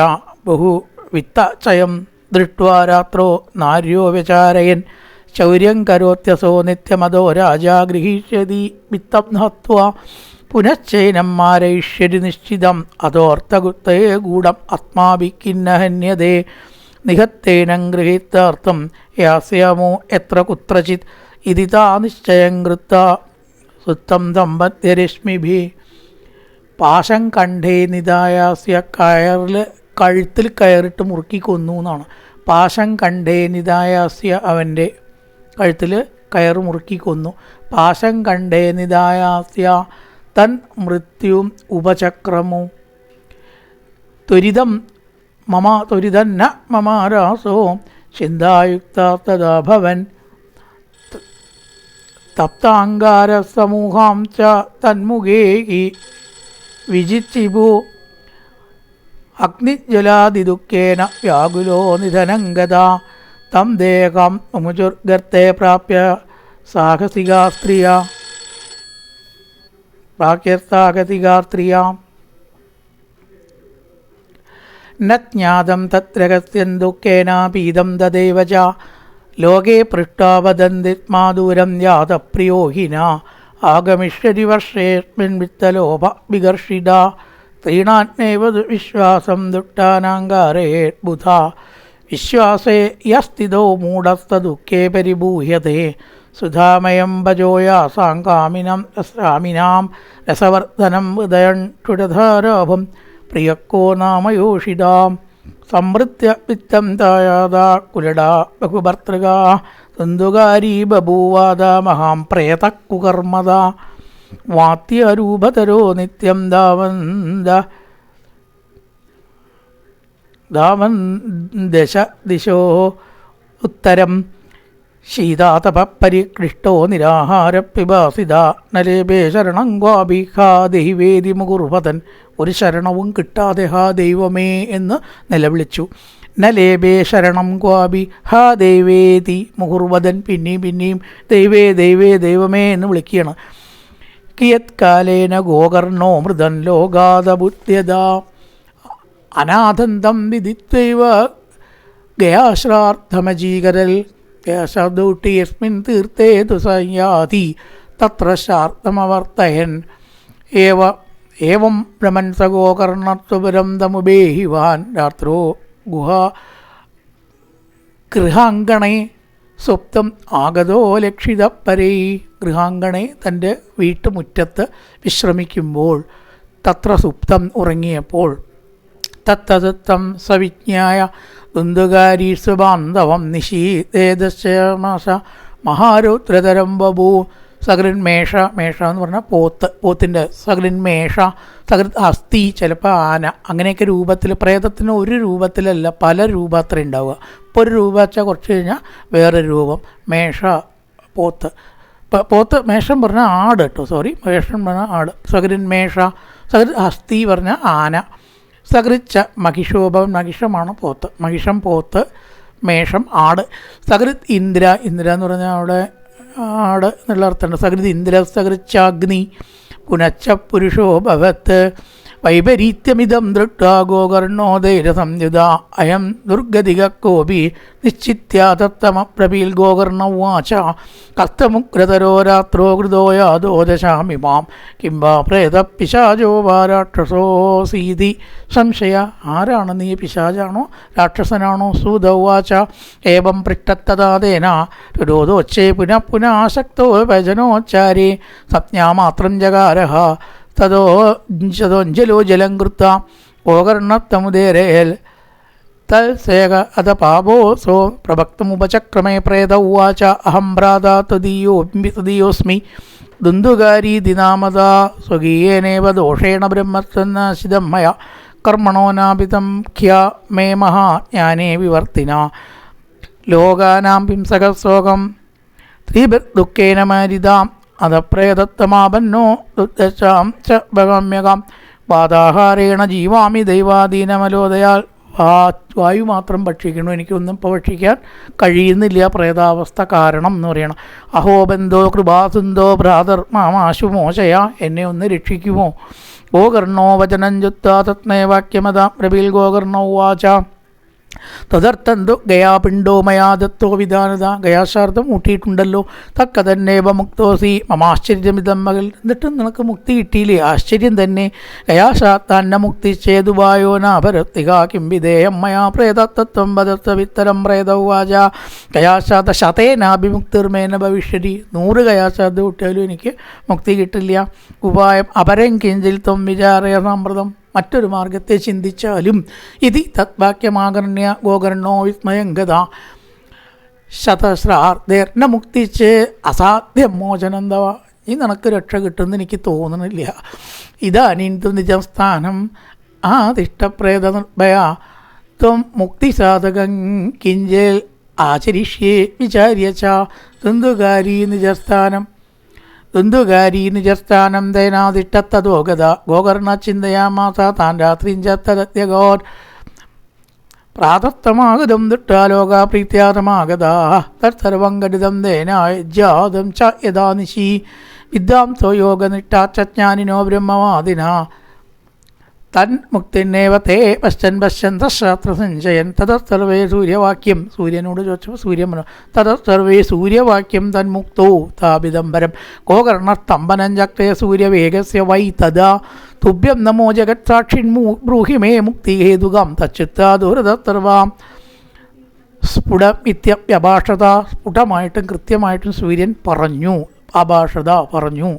ബഹു വിത്തചയം ദൃഷ്ട്വാ രാത്രോ നാര്യോ വ്യചാരയൻ ശൗര്യം കരോത്യസോ നിത്യമതോ രാജാ ഗൃഹീഷ്യതി വിത്തം ഹത്വാ പുനശ്ചൈനം മാരയിഷ്യതി നിശ്ചിതം അതോർത്ഥഗുപ്തേ ഗൂഢം ആത്മാഭിഖിന്നഹന്യതേ നിഹത്തേനം ഗൃഹീത്താർത്ഥം യാസ്യാമോ എത്ര കുത്രചിത് ഇതി താ നിശ്ചയം കൃത്വാ സുത്തം സമ്പദ്യരശ്മിഭി. പാശം കണ്ഠേ നിദായാസ്യ കഴുത്തിൽ കയറിട്ട് മുറുക്കി കൊന്നു എന്നാണ്. പാശം കണ്ഠേ നിദായാസ്യ അവൻ്റെ കഴുത്തിൽ കയറ് മുറുക്കി കൊന്നു. പാശം കണ്ഠേ നിദായാസ്യ തൻ മൃത്യും ഉപചക്രമു ത്വരിതം ന മമാരാസോ ചിന്തായുക്ത തഥാ ഭവൻ തപ്താംഗാരസമൂഹാം ച തന്മുഖേ വിജിച്ചിഭൂ അഗ്നിജ്വലാദിദുഃഖേന വ്യാകുലോ നിധനംഗത തം ദേഹം മുമുചുർഗർത്തെ പ്രാപ്യ സാഹസികാ സ്ത്രീയ ന ജ്ഞാതം തത്രഹസ്യം ദുഃഖേന പീതം തദേവ ച ലോകേ പൃഷ്ടാ വദന്തിത്മാ ദൂരം യാതപ്രിയോ ഹിന ആഗമിഷ്യതി വർഷേസ്മിൻ വിത്തലോഭ വികർഷിത സ്ത്രീണാത്മേവ വിശ്വാസം ദുഷ്ടാനാങ്കാരയേത് ബുധ വിശ്വാസേ യസ്ഥിതോ മൂഢസ്തദുഃഖേ പരിഭൂഹ്യത്തെ സുധാമയം ഭജോയാസാം കാമിനാം രസവർദ്ധനം ഹൃദയം ക്ഷുരധാരാഭം പ്രിയക്കോ നാമയോഷിതാം സംവൃത്യ വിത്തം തായാതാ കുലടാ ബഹുഭർത്തൃകാ ദുന്ദുകാരീ ബഭൂവാദ മഹാം പ്രേതക്കുകർമ്മദ വാത്യരൂപതരോ നിത്യം ധാവൻ ദശ ദിശോ ഉത്തരം ശീതാതപരിക്ലിഷ്ടോ നിരാഹാരപിപാസിത നലേപേ ശരണം ക്വാപി ഹാ ദൈവേദി മുകുർവതൻ. ഒരു ശരണവും കിട്ടാതെ ഹാ ദൈവമേ എന്ന് നിലവിളിച്ചു. നലേപേ ശരണം ക്വാപി ഹാ ദൈവേദി മുകുർവതൻ. പിന്നെയും ദൈവേ ദൈവേ ദൈവമേ എന്ന് വിളിക്കുകയാണ്. കിയത് കാലേന ഗോകർണോ മൃതൻ ലോകാദബുദ്ധ്യത അനാഥന്തം വിദിത്വൈവ ഗയാശ്രാർത്ഥമജീകരൽ. ഗയാശ്രാദൂട്ടി യസ്മിൻ തീർത്ഥേ തു സംയാതി തത്ര ശാർത്തമവർത്തയൻ ഏവം ഭ്രമൻ സ ഗോകർണത്വപുരം തമുപേഹിവാൻ രാത്രോ ഗൃഹാങ്കണേ സ്വപ്നം ആഗതോ ലക്ഷിതപ്പരൈ. ഗൃഹാങ്കണേ തൻ്റെ വീട്ടുമുറ്റത്ത് വിശ്രമിക്കുമ്പോൾ തത്ര സുപ്തം ഉറങ്ങിയപ്പോൾ തത്തദത്തം സവിജ്ഞായ ദുന്ദുകാരി സുബാന്ധവം നിശീതേദശമാസ മഹാരൗദ്രതരം ബഭൂ. സകൃന്മേഷ, മേഷ എന്ന് പറഞ്ഞാൽ പോത്തിൻ്റെ സകൃന്മേഷ, സകൃത് അസ്ഥി, ചിലപ്പോൾ ആന, അങ്ങനെയൊക്കെ രൂപത്തിൽ. പ്രേതത്തിന് ഒരു രൂപത്തിലല്ല പല രൂപം അത്ര ഉണ്ടാവുക. ഇപ്പോൾ ഒരു രൂപം വെച്ചാൽ കുറച്ച് കഴിഞ്ഞാൽ വേറൊരു രൂപം. മേഷ പോത്ത്, മേഷം പറഞ്ഞാൽ ആട് കേട്ടോ, സോറി, മേഷം പറഞ്ഞാൽ ആട്. സകൃന്മേഷ, സകൃത് അസ്ഥി പറഞ്ഞാൽ ആന. സകൃച്ച മഹിഷോഭവൻ, മഹിഷമാണ് പോത്ത്, മഹിഷം പോത്ത്, മേഷം ആട്. സകൃത് ഇന്ദ്ര, ഇന്ദ്ര എന്ന് പറഞ്ഞാൽ അവിടെ ആട് എന്നുള്ള അർത്ഥമുണ്ട്. സകൃത് ഇന്ദ്ര സകൃച്ചാഗ്നി പുനച്ച പുരുഷോ ഭവത്ത്. വൈപരീത്യമിതം ദൃഷ്ട്വാ ഗോകർണോദൈരസംയുത അയം ദുർഗതിക കോപി നിശ്ചിത്യാതത്തമപ്രഭീൽ. ഗോകർണ ഉവാച കസ്തമുഗ്രതരോ രാത്രോ കൃതോ യാദോദശാമി മാം കിം വാ പ്രേത പിശാചോ വാ രാക്ഷസോസീതി സംശയ. ആരാണ് നീ? പിശാചാണോ രാക്ഷസനാണോ? സൂത ഉവാച ഏവം പൃഷ്ടത്തതാദേന രുരോധോച്ചേ പുനഃ പുനഃ ആസക്തോ ഭജനോച്ചാരേ സംജ്ഞാമാത്രം ജകാരഃ. തദോഞ്ജലോ ജലം കൃത്ത ഗോകർണത്തമുദേരേൽ തൽസേക അത പാപോസോ പ്രഭക്തമുപചക്രമേ. പ്രേത ഉവാച അഹം ഭ്രാതാ തദീയോസ്മി ദുന്ദുകാരീതി നാമതാ സ്വകീയേനേവ ദോഷേണ ബ്രഹ്മത്വനാശിതം മയ കർമ്മണോ നാപിതം ഖ്യ മേ മഹാജ്ഞാനേ വിവർത്തിന. ലോകാനാം പിംസകസോകം ത്രിഭിർദുഃഖേന മാരിതാം അധപ്രേതത്തമാപന്നോ ദുദ്ദശാം ച ഭഗമ്യകം. വാതാഹാരേണ ജീവാമി ദൈവാധീനമലോദയാൽ. വായു മാത്രം ഭക്ഷിക്കണു, എനിക്കൊന്നും ഇപ്പോൾ ഭക്ഷിക്കാൻ കഴിയുന്നില്ല, പ്രേതാവസ്ഥ കാരണം എന്ന് പറയണം. അഹോ ബന്ധോ കൃപാസുന്ദോ ഭ്രാതർ മാമാശു മോശയ, എന്നെ ഒന്ന് രക്ഷിക്കുമോ? ഗോകർണോ വചനം ചുത്താ തത്നേ വാക്യമതാ പ്രബിൽ. ഗോകർണോ വാച തദർത്ഥന്തു ഗയാപിണ്ടോ മയാ ദത്തോ വിധാനത. ഗയാശാർദ്ധം ഊട്ടിയിട്ടുണ്ടല്ലോ. തക്ക തന്നേവ മുക്തോസി മമാശ്ചര്യമിതം മകൾ. എന്നിട്ടും നിനക്ക് മുക്തി കിട്ടിയില്ലേ? ആശ്ചര്യം തന്നെ. ഗയാശാത്താന്ന മുക്തി ചേതുവായോ നാഭരത്തിക കിം വിധേയം മയാ പ്രേതത്വം വദത്ത വിത്തരം. പ്രേത ഉവാച ഗയാശാത്ത ശതേനാഭിമുക്തിർമേന ഭവിഷ്യതി. 100 ഗയാശാദ്ധ കൂട്ടിയാലും എനിക്ക് മുക്തി കിട്ടില്ല. ഉപായം അപരം കിഞ്ചിൽ ത്വം വിചാരയ സാമ്പ്രതം. മറ്റൊരു മാർഗത്തെ ചിന്തിച്ചാലും. ഇതി തദ്വാക്യമാകർണ്യ ഗോകർണോ വിസ്മയം ഗത. ശതശ്രാർദ്ദേർണ മുക്തിച്ച് അസാധ്യം മോചനം തവ. ഈ നിനക്ക് രക്ഷ കിട്ടുമെന്ന് എനിക്ക് തോന്നുന്നില്ല. ഇതാനീന്തു നിജം സ്ഥാനം ആദിഷ്ടപ്രേത നിർഭയ ത്വം മുക്തിസാധകം കിഞ്ചേൽ ആചരിഷ്യേ വിചാര്യ ച. ദുന്ദുകാരി നിജസ്ഥാനം ദുന്ദുകാരി നിജസ്ഥാനം ദൈനാദിഷ്ടത്തതോ ഗത. ഗോകർണ ചിന്തയാമാസ താൻ രാത്രിഞ്ചത്തദ്യഗോർ. പ്രാതത്തമാഗതം ദുഷ്ടാലോക പ്രീത്യാതമാഗതാ തത്സർവം ഘടിതം ദേനായജാതം ച യഥാ നിശി. വിദ്വാംസോ യോഗനിഷ്ഠാജ്ഞാനിനോ ബ്രഹ്മവാദിന തന്മുക്തിന്നേവ തേ പശ്ചൻ ശാസ്ത്രസഞ്ചയൻ. തതർവേ സൂര്യവാക്യം. സൂര്യനോട് ചോദിച്ചപ്പോൾ സൂര്യൻ പറഞ്ഞു തതർവേ സൂര്യവാക്യം തന്മുക്തോ താപിതംബരം. ഗോകർണസ്തംഭനം ചക്രേ സൂര്യവേഗസ്യ വൈ തദാ തുഭ്യം നമോ ജഗത്സാക്ഷിൻ ബ്രൂഹി മേ മുക്തിഹേതുകം തച്ചിത്താ ദൂരതർവാം. സ്ഫുടം ഇത്യഭ്യഭാഷത. സ്ഫുടമായിട്ടും കൃത്യമായിട്ടും സൂര്യൻ പറഞ്ഞു, അഭാഷത പറഞ്ഞു.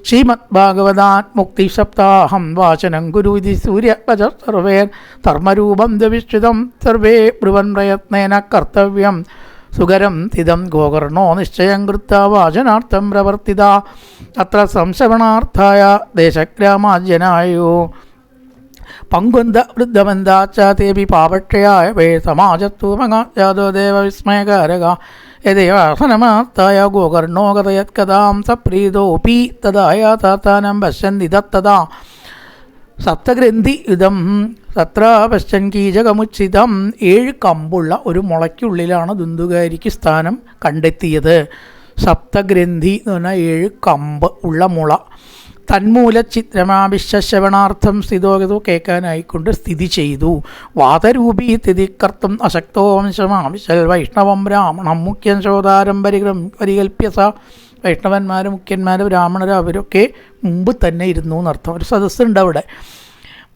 ശ്രീമദ് ഭാഗവതാൻ മുക്തിസപ്താഹം വാചനം ഗുരു ഇതി സൂര്യവച സർവേൻ ധർമ്മരൂപം ദവിശ്ചിതം സർവേ ബ്രുവൻ പ്രയത്നേന കർത്തവ്യം സുകരം തിദം. ഗോകർണോ നിശ്ചയം കൃത്യ വാചനാർത്ഥം പ്രവർത്തിത. അത്ര സംശമനാർത്ഥായ ദേശഗ്രാമാജനായോ പങ്കുന്ത വൃദ്ധമന്ദാച്ചാതേപി പാപക്ഷയായ വേ സമാജത്തു മകാജാതോ ദേവവിസ്മയകാരക. യദേവാസനമാർത്തായ ഗോകർണോ കഥയത്കഥാം സപ്രീതോപി തദായാതാനം പശ്യന്തി തത്തതാ. സപ്തഗ്രന്ഥി ഇതം തത്ര പശ്യൻ കീചകമുച്ചിതം. 7 കമ്പുള്ള ഒരു മുളയ്ക്കുള്ളിലാണ് ദുന്ദുകാരിക്ക് സ്ഥാനം കണ്ടെത്തിയത്. സപ്തഗ്രന്ഥി എന്ന് പറഞ്ഞാൽ 7 കമ്പ് ഉള്ള മുള. തന്മൂലചിത്രമാവിശ്വശവണാർത്ഥം സ്ഥിതോഗതോ കേൾക്കാനായിക്കൊണ്ട് സ്ഥിതി ചെയ്തു. വാതരൂപീ സ്ഥിതികർത്തും അശക്തോ വംശമാവിശൽ വൈഷ്ണവം ബ്രാഹ്മണം മുഖ്യൻ ശോധാരം പരികൽപ്യസ. വൈഷ്ണവന്മാർ, മുഖ്യന്മാർ, ബ്രാഹ്മണർ അവരൊക്കെ മുമ്പ് തന്നെ ഇരുന്നു എന്നർത്ഥം. ഒരു സദസ്സുണ്ട് അവിടെ.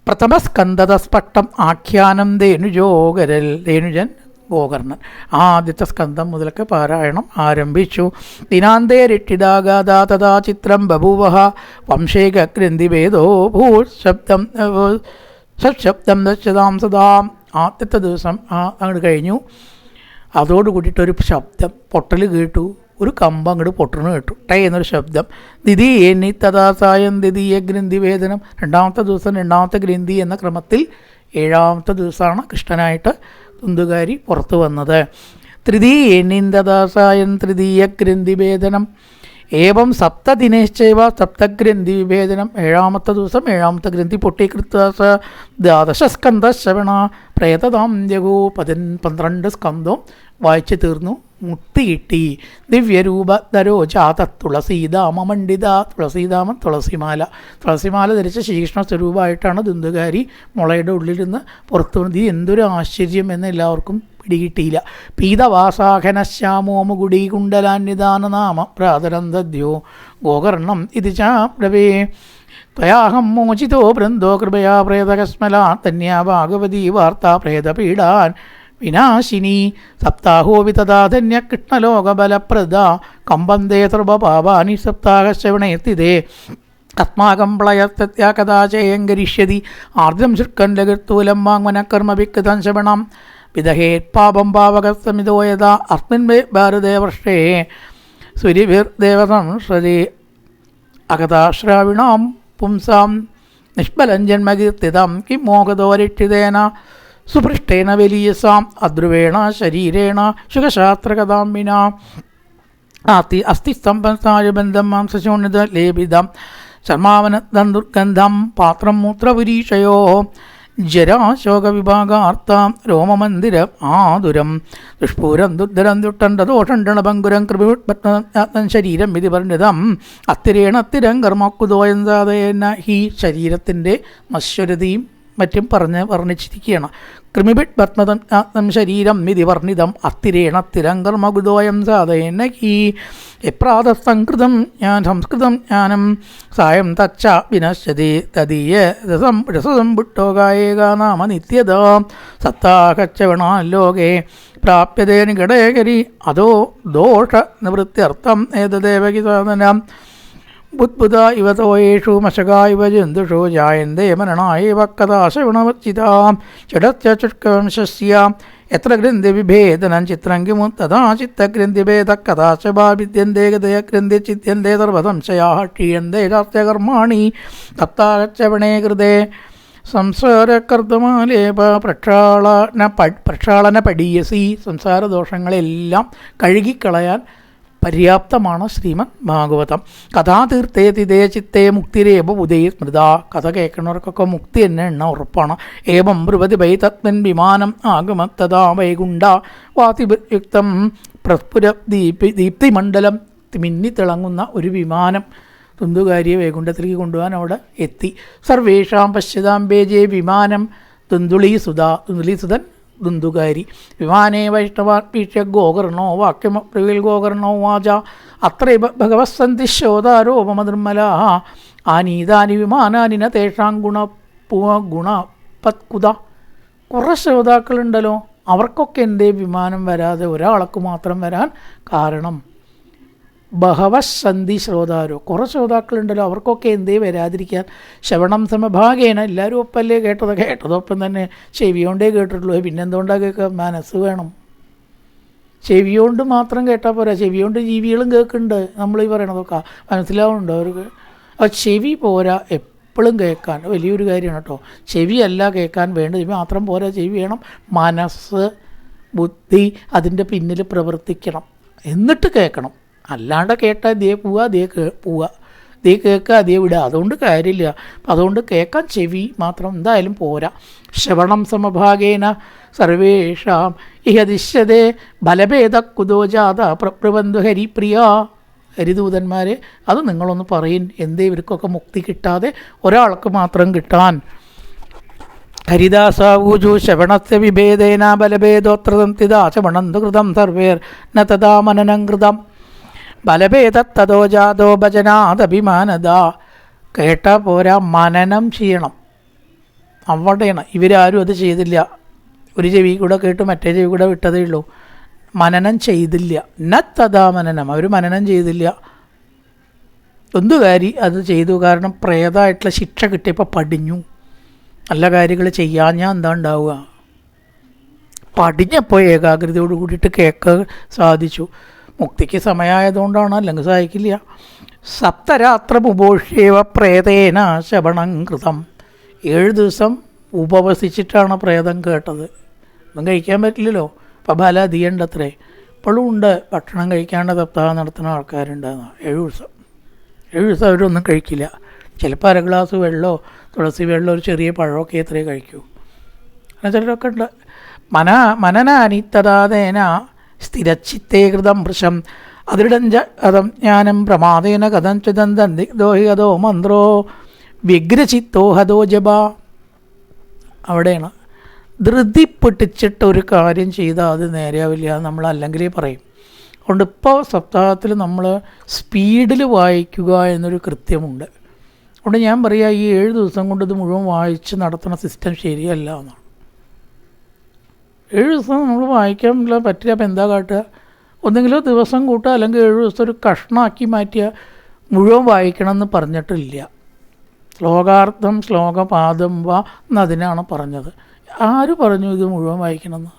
പ്രഥമസ്കന്ധത സ്പഷ്ടം ആഖ്യാനം ധേനുജോകരൽ. ധേനുജൻ ഗോകർണൻ. ആദ്യത്തെ സ്കന്ധം മുതലൊക്കെ പാരായണം ആരംഭിച്ചു. ദിനാന്തേ രക്ഷിതാഗാതാ തഥാ ചിത്രം ബഭൂവ വംശേക ഗ്രന്ഥിഭേദോ ഭൂ ശബ്ദം സശബ്ദം ദശതാം സദാം. ആദ്യത്തെ ദിവസം അങ്ങോട്ട് കഴിഞ്ഞു. അതോടുകൂടിയിട്ടൊരു ശബ്ദം പൊട്ടൽ കേട്ടു. ഒരു കമ്പ് അങ്ങോട്ട് പൊട്ടണ് കേട്ടു. ടൈ എന്നൊരു ശബ്ദം. ദിദീയനി തഥാസായം ദിദീയ ഗ്രന്ഥി വേദനം. രണ്ടാമത്തെ ദിവസം രണ്ടാമത്തെ ഗ്രന്ഥി എന്ന ക്രമത്തിൽ 7ാമത്തെ ദിവസമാണ് കൃഷ്ണനായിട്ട് ദുന്ദുകാരി പുറത്തു വന്നത്. തൃതീയനി തഥാസായം തൃതീയ ഗ്രന്ഥി വേദനം. ഏവം സപ്തദിനേശ്ചൈവ സപ്തഗ്രന്ഥി വിഭേദനം. 7ാമത്തെ ദിവസം 7ാമത്തെ ഗ്രന്ഥി പൊട്ടിക്കൃത്ത ദ്വാദശസ്കന്ധ ശ്രവണ പ്രേതതാം ജഗോ. 12 സ്കന്ധവും വായിച്ചു തീർന്നു. മുക്തി കിട്ടി. ദിവ്യരൂപധരോ ജാത തുളസീദാമണ്ഡിത. തുളസീദാമം തുളസിമാല. തുളസിമാല ധരിച്ച ശ്രീകൃഷ്ണ സ്വരൂപമായിട്ടാണ് ദുന്ദുകാരി മുളയുടെ ഉള്ളിൽ നിന്ന് പുറത്തു വന്നത്. ഇത് എന്തൊരു ആശ്ചര്യം എന്ന് എല്ലാവർക്കും പിടികിട്ടിയില്ല. പീതവാസാഖനശ്യാമോമുകുടി കുണ്ടലാന്യദാനനാമ പ്രാതരന്തദ്യോ ഗോകർണം ഇത് ചാപ്രവേ. ത്വയാഹം മോചിതോ വൃന്ദോ കൃപയാ പ്രേതകസ്മലാ ധന്യാ ഭാഗവതീ വാർത്താ പ്രേതപീഡാൻ വിനാശിനി. സപ്താഹോപി തഥാ ധന്യ കൃഷ്ണലോകബലപ്രദ കമ്പന്തേ സർവപാപാനി സപ്താഹശ്രവണേത്തിതേ. അസ്മാകം പ്ലയസ്ത്യാ കഥാചയം കരിഷ്യതി ആർദ്രം ശുഷ്കൻ ലഘുത്തൂലം വാങ്മനകർമ്മവിക്കൃതം ശ്രവണം വിദഹേത് പാപം പാവകസ്തമിതോ യഥാ അസ്മിൻ ഭാരതേ വർഷേ സൂര്യഭിർദേവസംശ്രതി അകഥാശ്രാവിണാം പുംസാം നിഷ്ഫലം ജന്മകീർത്തിതം കിം മോഹദോരക്ഷിതേന സുപൃഷ്ടേന വലിയസാം അധ്രുവേണ ശരീരേണ ശുഖശാസ്ത്രകഥാംബിന അസ്ഥി സ്തംഭസാരബന്ധം മാംസശോണിത ലേപിതം ശർമാവനദം ദുർഗന്ധം പാത്രം മൂത്രപുരീഷയോ ജരാശോകവിഭാഗാർത്താം രോമമന്ദിരം ആതുരം ദുഷ്പൂരം ദുർധരം ദുട്ടണ്ടദോഷണ്ടണപങ്കുരം കൃപം ശരീരം വിധി വർണ്ണിതം അത്തിരേണ അത്തിരം കർമ്മക്കുതോയം സാധേന. ഈ ശരീരത്തിൻ്റെ നശ്വരതയും മറ്റും വർണ്ണിച്ചിരിക്കുകയാണ്. കൃമിഭിട് പത്മതം ശരീരം വിധി വർണ്ണിതം അത്തിരേണ അത്തിരം കർമ്മകുതോയം സാധേന. ഈ എപ്രാതസംസ്കൃതം സംസ്കൃതം ജ്ഞാനം സായം തച്ച വിനശ്യതി തദീയ രസസംപുട്ടോകായേക നാമ നിത്യത സത്താകച്ചവണാലോകേ പ്രാപ്യതേ നികടേകരി അതോ ദോഷ നിവൃത്യർത്ഥം ഏതദേവകി സാധനം. ബുദ്ബുധ ഇവ തോയേഷു മശകാ ഇവ ജന്തുഷോ ജായന്തേ മരണായവ കഥാശവണവർജിതാം ചടസ്യ ചുഷ്കവംശസ്യ എത്ര ഗ്രന്ഥിവിഭേദനം ചിത്രം കിമു തഥാ ചിത്തഗ്രന്ഥിഭേദ കഥാശഭാ വിദ്യന്തേ ഗതയ ഗ്രന്ഥി ചിത്യന്തേ സർവസംശയാ ക്ഷീയന്തേ ശാസ്ത്രകർമാണി തപ്താശ്രവണേ കൃതേ സംസാരകർദ്ദമാലേപ പ്രക്ഷാളന പടീയസി. സംസാരദോഷങ്ങളെല്ലാം കഴുകിക്കളയാൻ പര്യാപ്തമാണ് ശ്രീമദ് ഭാഗവതം. കഥാതീർത്ഥേതിതേ ചിത്തേ മുക്തിരേവ ഉദയ സ്മൃത. കഥ കേൾക്കുന്നവർക്കൊക്കെ മുക്തി തന്നെ എണ്ണ ഉറപ്പാണ്. ഏവം ബ്രുവതി വൈ തത്മൻ വിമാനം ആഗമത്തതാ വൈകുണ്ഠ വാതിയുക്തം പ്രസ്ഫുര ദീപ്തിമണ്ഡലം. മിന്നിത്തിളങ്ങുന്ന ഒരു വിമാനം ദുന്ദുകാരിയെ വൈകുണ്ഠത്തിലേക്ക് കൊണ്ടുപോകാൻ അവിടെ എത്തി. സർവേഷാം പശ്യതാംബേജേ വിമാനം ദുന്ദുളീസുതൻ ദുന്ദുകാരി. വിമാനേ വൈഷ്ണവാർപ്പീക്ഷ്യ ഗോകർണോ വാക്യമപ്രവിൽ ഗോകർണോ വാച അത്രൈവ ഭഗവത്സന്ധിശോധാരോപമനിർമ്മല ആനീതാനി വിമാനാനി ന തേഷാം ഗുണപത്കുത. കുറേ ശ്രോതാക്കളുണ്ടല്ലോ, അവർക്കൊക്കെ എന്തേ വിമാനം വരാതെ ഒരാൾക്ക് മാത്രം വരാൻ കാരണം? ബഹവസന്ധി ശ്രോതാരോ, കുറേ ശ്രോതാക്കളുണ്ടല്ലോ, അവർക്കൊക്കെ എന്തേ വരാതിരിക്കാൻ? ശ്രവണം സമഭാഗേന. എല്ലാവരും ഒപ്പല്ലേ കേട്ടതൊപ്പം തന്നെ ചെവിയോണ്ടേ കേട്ടിട്ടുള്ളൂ. പിന്നെന്തുകൊണ്ടാണ് കേൾക്കുക? മനസ്സ് വേണം. ചെവിയോണ്ട് മാത്രം കേട്ടാൽ പോരാ, ചെവിയോണ്ട് ജീവികളും കേൾക്കുന്നുണ്ട്. നമ്മൾ ഈ പറയണതൊക്കെ മനസ്സിലാവുന്നുണ്ടോ അവർക്ക്? അപ്പോൾ ചെവി പോരാ, എപ്പോഴും കേൾക്കാൻ വലിയൊരു കാര്യമാണ് കേട്ടോ. ചെവിയല്ല കേൾക്കാൻ വേണ്ടത്, ചെവി മാത്രം പോരാ, ചെവി വേണം. മനസ്സ്, ബുദ്ധി അതിൻ്റെ പിന്നിൽ പ്രവർത്തിക്കണം, എന്നിട്ട് കേൾക്കണം. അല്ലാണ്ട് കേട്ടാൽ ദേ പോവുക, ദേ കേൾക്കുക, ദേ വിടുക, അതുകൊണ്ട് കാര്യമില്ല. അപ്പം അതുകൊണ്ട് കേൾക്കാൻ ചെവി മാത്രം എന്തായാലും പോരാ. ശ്രവണം സമഭാഗേന സർവേഷാം ഇഹ ദിശ്യതേ ബലഭേദ കുതോ ജാത പ്രബന്ധു ഹരിപ്രിയ. ഹരിദൂതന്മാരെ, അത് നിങ്ങളൊന്ന് പറയും, എന്തേ ഇവർക്കൊക്കെ മുക്തി കിട്ടാതെ ഒരാൾക്ക് മാത്രം കിട്ടാൻ? ഹരിദാസാവൂജു ശ്രവണസ്യ വിഭേദേന ബലഭേദോത്രതം തിദാ ശ്രവണം കൃതം സർവേർ ന തഥാ മനനം കൃതം ബലഭേദത്തതോ ജാതോ ഭജനാദഭിമാനത. കേട്ടാൽ പോരാ, മനനം ചെയ്യണം. അവിടെയാണ് ഇവരാരും അത് ചെയ്തില്ല. ഒരു ചെവി കൂടെ കേട്ട് മറ്റേ ചെവി കൂടെ വിട്ടതേ ഉള്ളൂ, മനനം ചെയ്തില്ല. ന തഥാ മനനം, അവർ മനനം ചെയ്തില്ല. ദുന്ദുകാരി അത് ചെയ്തു. കാരണം പ്രേതമായിട്ടുള്ള ശിക്ഷ കിട്ടിയപ്പോൾ പടിഞ്ഞു. നല്ല കാര്യങ്ങൾ ചെയ്യാഞ്ഞാൽ എന്താ ഉണ്ടാവുക? പഠിഞ്ഞപ്പോൾ ഏകാഗ്രതയോട് കൂടിയിട്ട് കേൾക്കാൻ സാധിച്ചു. മുക്തിക്ക് സമയമായതുകൊണ്ടാണ്, അല്ലെങ്കിൽ സഹായിക്കില്ല. സപ്തരാത്രമുപോഷ്യേവ പ്രേതേന ശവണം കൃതം. 7 ദിവസം ഉപവസിച്ചിട്ടാണ് പ്രേതം കേട്ടത്. ഒന്നും കഴിക്കാൻ പറ്റില്ലല്ലോ, അപ്പം ഫലം അധികമുണ്ട് അത്രേ. ഇപ്പോഴും ഉണ്ട് ഭക്ഷണം കഴിക്കാണ്ട് സപ്താഹം നടത്തുന്ന ആൾക്കാരുണ്ടെന്ന്. 7 ദിവസം അവരൊന്നും കഴിക്കില്ല. ചിലപ്പോൾ 1 ഗ്ലാസ് വെള്ളമോ തുളസി വെള്ളമോ ഒരു ചെറിയ പഴമൊക്കെ എത്രയേ കഴിക്കൂ. അങ്ങനെ ചിലരൊക്കെ ഉണ്ട്. മനനാനിത്തതാതേന സ്ഥിരച്ചിത്തേ കൃതം വൃഷം അതിടഞ്ച കഥം ജ്ഞാനം പ്രമാദേന കഥം ചിതന്തോഹി അതോ മന്ത്രോ വ്യഗ്രചിത്തോ ഹതോ ജപ. അവിടെയാണ് ധൃതി പിടിച്ചിട്ട് ഒരു കാര്യം ചെയ്താൽ അത് നേരെയാവില്ല നമ്മൾ അല്ലെങ്കിൽ പറയും. അതുകൊണ്ട് ഇപ്പോൾ സപ്താഹത്തിൽ നമ്മൾ സ്പീഡിൽ വായിക്കുക എന്നൊരു കൃത്യമുണ്ട്. അതുകൊണ്ട് ഞാൻ പറയുക, ഈ 7 ദിവസം കൊണ്ട് ഇത് മുഴുവൻ വായിച്ച് നടത്തുന്ന സിസ്റ്റം ശരിയല്ല എന്നാണ്. 7 ദിവസം നമ്മൾ വായിക്കാൻ പറ്റില്ല. അപ്പം എന്താ കാട്ടുക? ഒന്നെങ്കിലും ദിവസം കൂട്ടുക, അല്ലെങ്കിൽ 7 ദിവസം ഒരു കഷ്ണമാക്കി മാറ്റിയ മുഴുവൻ വായിക്കണമെന്ന് പറഞ്ഞിട്ടില്ല. ശ്ലോകാർത്ഥം ശ്ലോകപാദം വ എന്നതിനാണ് പറഞ്ഞത്. ആര് പറഞ്ഞു ഇത് മുഴുവൻ വായിക്കണമെന്ന്?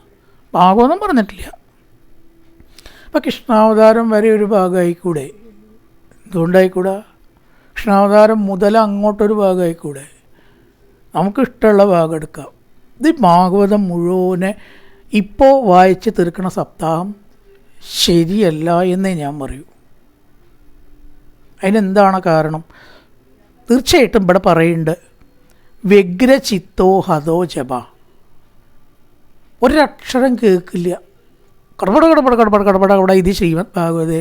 ഭാഗവതം പറഞ്ഞിട്ടില്ല. അപ്പം കൃഷ്ണാവതാരം വരെ ഒരു ഭാഗമായിക്കൂടെ? എന്തുകൊണ്ടായിക്കൂടാ? കൃഷ്ണാവതാരം മുതൽ അങ്ങോട്ടൊരു ഭാഗമായിക്കൂടെ? നമുക്കിഷ്ടമുള്ള ഭാഗം എടുക്കാം. ഇത് ഭാഗവതം മുഴുവനെ ഇപ്പോൾ വായിച്ച് തീർക്കണ സപ്താഹം ശരിയല്ല എന്നേ ഞാൻ പറയൂ. അതിനെന്താണ് കാരണം? തീർച്ചയായിട്ടും ഇവിടെ പറയുന്നുണ്ട്, വ്യഗ്രചിത്തോ ഹതോ ജപ. ഒരക്ഷരം കേൾക്കില്ല, കടപട കടപട കടപട കടപട കടപട. ഇത് ശ്രീമദ് ഭാഗവതേ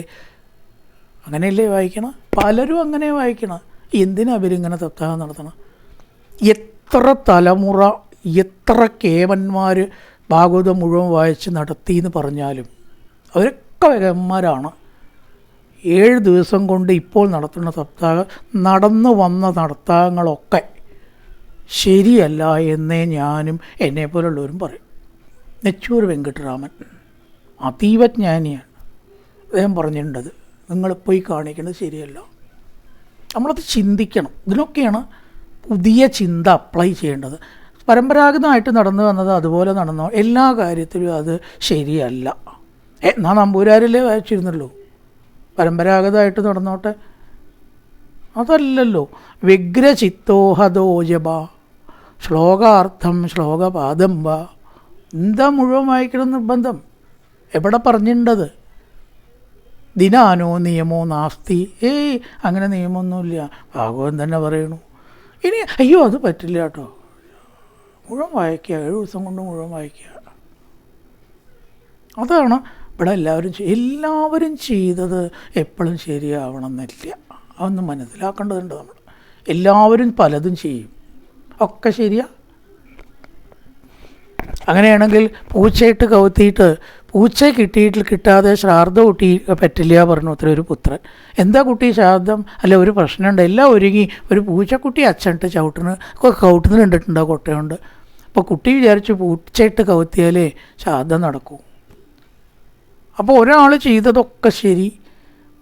അങ്ങനെയല്ലേ വായിക്കണം? പലരും അങ്ങനെ വായിക്കണം. എന്തിനാ അവരിങ്ങനെ സപ്താഹം നടത്തണം? എത്ര തലമുറ, എത്ര കേവന്മാർ ഭാഗവതം മുഴുവൻ വായിച്ച് നടത്തിയെന്ന് പറഞ്ഞാലും അവരൊക്കെ വേഗന്മാരാണ്. 7 ദിവസം കൊണ്ട് ഇപ്പോൾ നടത്തുന്ന സപ്താഹം, നടന്നു വന്ന നടത്താങ്ങളൊക്കെ ശരിയല്ല എന്നേ ഞാനും എന്നെപ്പോലുള്ളവരും പറയും. നെച്ചൂർ വെങ്കട്ടരാമൻ അതീവജ്ഞാനിയാണ്. അദ്ദേഹം പറഞ്ഞിട്ടുണ്ടത് നിങ്ങളിപ്പോൾ ഈ കാണിക്കുന്നത് ശരിയല്ല. നമ്മളത് ചിന്തിക്കണം. ഇതിനൊക്കെയാണ് പുതിയ ചിന്ത അപ്ലൈ ചെയ്യേണ്ടത്. പരമ്പരാഗതമായിട്ട് നടന്നു വന്നത് അതുപോലെ നടന്നോ? എല്ലാ കാര്യത്തിലും അത് ശരിയല്ല. എന്നാൽ നമ്പൂരാരിലേ വായിച്ചിരുന്നല്ലോ, പരമ്പരാഗതമായിട്ട് നടന്നോട്ടെ. അതല്ലല്ലോ. വ്യഗ്രചിത്തോഹതോ ജപ ശ്ലോകാർത്ഥം ശ്ലോകപാദം വ. എന്താ മുഴുവൻ വായിക്കണം നിർബന്ധം? എവിടെ പറഞ്ഞിട്ടുണ്ടത്? ദിനാനോ നിയമോ നാസ്തി. അങ്ങനെ നിയമമൊന്നുമില്ല. ഭാഗവതം തന്നെ പറയണു. ഇനി അയ്യോ അത് പറ്റില്ല കേട്ടോ, മുഴുവൻ വായിക്കുക, 7 ദിവസം കൊണ്ട് മുഴുവൻ വായിക്കുക. അതാണ് ഇവിടെ എല്ലാവരും ചെയ്തത് എപ്പോഴും ശരിയാവണം എന്നില്ല. അതൊന്ന് മനസ്സിലാക്കേണ്ടതുണ്ട് നമ്മൾ. എല്ലാവരും പലതും ചെയ്യും, ഒക്കെ ശരിയാ. അങ്ങനെയാണെങ്കിൽ പൂച്ചയിട്ട് കവുത്തിയിട്ട് പൂച്ച കിട്ടാതെ ശ്രാദ്ധം കുട്ടി പറ്റില്ല പറഞ്ഞു അത്ര ഒരു പുത്രൻ. എന്താ കുട്ടി ശ്രാദ്ധം? അല്ല ഒരു പ്രശ്നമുണ്ട്. എല്ലാം ഒരുങ്ങി ഒരു പൂച്ചക്കുട്ടി അച്ഛനിട്ട് കൗട്ടുന്ന് കണ്ടിട്ടുണ്ടോ കൊട്ടയുണ്ട്. അപ്പോൾ കുട്ടി വിചാരിച്ചു പൂച്ചയിട്ട് കവുത്തിയാലേ ശ്രാദ്ധം നടക്കൂ. അപ്പോൾ ഒരാൾ ചെയ്തതൊക്കെ ശരി,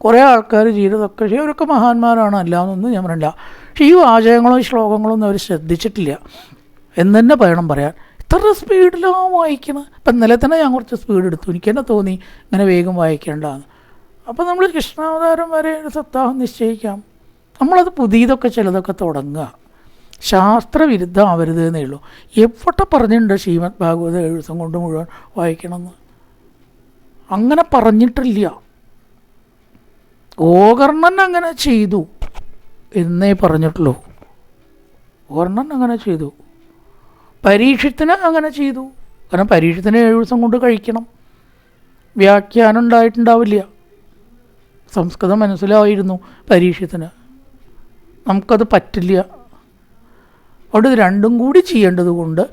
കുറേ ആൾക്കാർ ചെയ്തതൊക്കെ ശരി, അവരൊക്കെ മഹാന്മാരാണ്, അല്ലാന്നൊന്നും ഞാൻ പറയില്ല. പക്ഷേ ഈ വാചകങ്ങളോ ശ്ലോകങ്ങളോ ഒന്നും അവർ ശ്രദ്ധിച്ചിട്ടില്ല എന്ന് തന്നെ പറയാൻ. ഇത്ര സ്പീഡിലാണ് വായിക്കണം. ഇപ്പം ഇന്നലെ തന്നെ ഞാൻ കുറച്ച് സ്പീഡ് എടുത്തു, എനിക്ക് തന്നെ തോന്നി ഇങ്ങനെ വേഗം വായിക്കേണ്ടതാണ്. അപ്പോൾ നമ്മൾ കൃഷ്ണാവതാരം വരെ ഒരു സപ്താഹം നിശ്ചയിക്കാം. നമ്മളത് പുതിയതൊക്കെ ചിലതൊക്കെ തുടങ്ങുക. ശാസ്ത്രവിരുദ്ധം ആവരുത് എന്നേ ഉള്ളൂ. എവിടെ പറഞ്ഞിട്ടുണ്ട് ശ്രീമദ് ഭാഗവതം 7 ദിവസം കൊണ്ട് മുഴുവൻ വായിക്കണമെന്ന്? അങ്ങനെ പറഞ്ഞിട്ടില്ല. ഗോകർണൻ അങ്ങനെ ചെയ്തു എന്നേ പറഞ്ഞിട്ടുള്ളൂ. ഗോകർണൻ അങ്ങനെ ചെയ്തു. പരീക്ഷത്തിന് അങ്ങനെ ചെയ്തു. കാരണം പരീക്ഷത്തിന് 7 ദിവസം കൊണ്ട് കഴിക്കണം. വ്യാഖ്യാനം ഉണ്ടായിട്ടുണ്ടാവില്ല. സംസ്കൃതം മനസ്സിലായിരുന്നു പരീക്ഷത്തിന്. നമുക്കത് പറ്റില്ല. അതുകൊണ്ട് ഇത് രണ്ടും കൂടി ചെയ്യേണ്ടത് കൊണ്ട്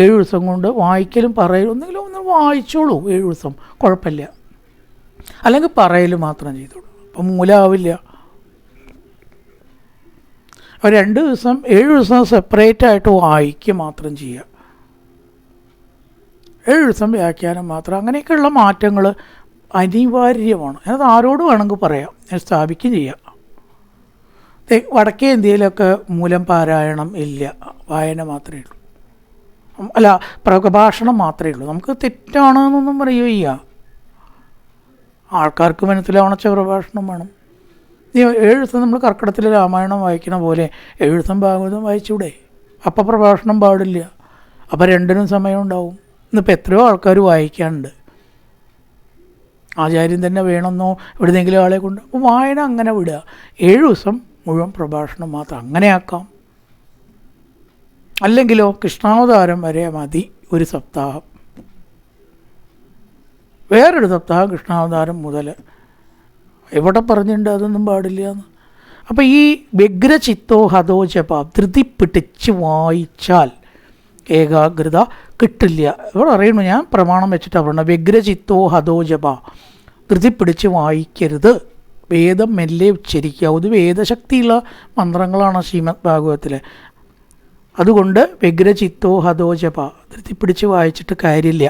7 ദിവസം കൊണ്ട് വായിക്കലും പറയലും ഒന്നെങ്കിലും ഒന്ന് വായിച്ചോളൂ. 7 ദിവസം കുഴപ്പമില്ല. അല്ലെങ്കിൽ പറയൽ മാത്രം ചെയ്തോളൂ. അപ്പം മൂലമാവില്ല. 2 ദിവസം 7 ദിവസം സെപ്പറേറ്റായിട്ട് വായിക്കുക മാത്രം ചെയ്യുക. 7 ദിവസം വ്യാഖ്യാനം മാത്രം. അങ്ങനെയൊക്കെയുള്ള മാറ്റങ്ങൾ അനിവാര്യമാണ്. അത് ആരോട് വേണമെങ്കിൽ പറയാം, സ്ഥാപിക്കുകയും ചെയ്യാം. വടക്കേ ഇന്ത്യയിലൊക്കെ മൂലം പാരായണം ഇല്ല, വായന മാത്രമേ ഉള്ളൂ. അല്ല, പ്രഭാഷണം മാത്രമേ ഉള്ളൂ. നമുക്ക് തെറ്റാണെന്നൊന്നും പറയുകയില്ല. ആൾക്കാർക്ക് മനസ്സിലാവണച്ച പ്രഭാഷണം വേണം. നീ 7 ദിവസം നമ്മൾ കർക്കിടകത്തിലെ രാമായണം വായിക്കണ പോലെ 7 ദിവസം ഭാഗവതം വായിച്ചൂടെ? അപ്പം പ്രഭാഷണം പാടില്ല. അപ്പം രണ്ടിനും സമയം ഉണ്ടാവും. ഇന്നിപ്പോൾ എത്രയോ ആൾക്കാർ വായിക്കാനുണ്ട്. ആചാര്യൻ തന്നെ വേണമെന്നോ എവിടെയെങ്കിലും ആളെ കൊണ്ട്. അപ്പോൾ വായന അങ്ങനെ വിടുക. 7 ദിവസം മുഴുവൻ പ്രഭാഷണം മാത്രം അങ്ങനെ ആക്കാം. അല്ലെങ്കിലോ കൃഷ്ണാവതാരം വരെ മതി ഒരു സപ്താഹം, വേറൊരു സപ്താഹം കൃഷ്ണാവതാരം മുതൽ. എവിടെ പറഞ്ഞിട്ടുണ്ട് അതൊന്നും പാടില്ല എന്ന്? അപ്പോൾ ഈ വ്യഗ്രചിത്തോ ഹതോ ജപ, ധൃതി പിടിച്ച് വായിച്ചാൽ ഏകാഗ്രത കിട്ടില്ല. ഇവിടെ അറിയണു, ഞാൻ പ്രമാണം വെച്ചിട്ടാണ് പറയുന്നത്. വ്യഗ്രചിത്തോ ഹതോ ജപ, ധൃതി പിടിച്ച് വായിക്കരുത്. വേദം മെല്ലെ ഉച്ചരിക്കുക. ഇത് വേദശക്തിയുള്ള മന്ത്രങ്ങളാണ് ശ്രീമദ് ഭാഗവതത്തിൽ. അതുകൊണ്ട് വ്യഗ്രചിത്തോ ഹതോ ജപ, ധൃതി പിടിച്ച് വായിച്ചിട്ട് കാര്യമില്ല.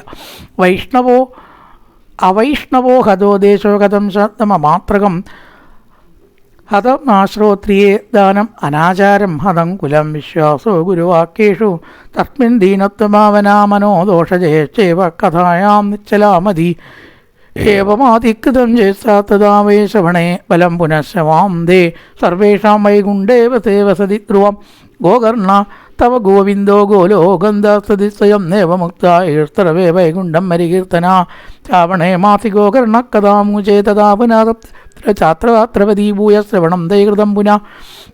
അവൈഷ്ണവോ ഹതോദേശോ കഥം ശതമമാത്രകം ഹതം ആശ്രോത്രിയേ ദാനം അനാചാരം ഹതം കുലം വിശ്വാസോ ഗുരുവാക്യേഷു തസ്മിൻ ദീനത്വഭാവനാ മനോദോഷജയേശ്ചൈവ കഥായാം നിശ്ചലാമതി ഏവമാധികൃതം ചേസ്താത്തതാവേ ശ്രവണേ ബലം പുനഃശ്രവാം ദേ സർവേഷാം വൈകുണ്ഠേ വസേ വസതി ധ്രുവം ഗോകർണ തവ ഗോവിന്ദോ ഗോലോകന്ദസ്തി സ്വയം നേവമുക്തർത്തരവേ വൈകുണ്ഠം മരികീർത്തന ശ്രാവണേ മാസി ഗോകർണ കഥാമൂചേ തഥാ പുനഃഛാത്രവതീ ഭൂയ ശ്രവണം ദൈകൃതം പുനഃ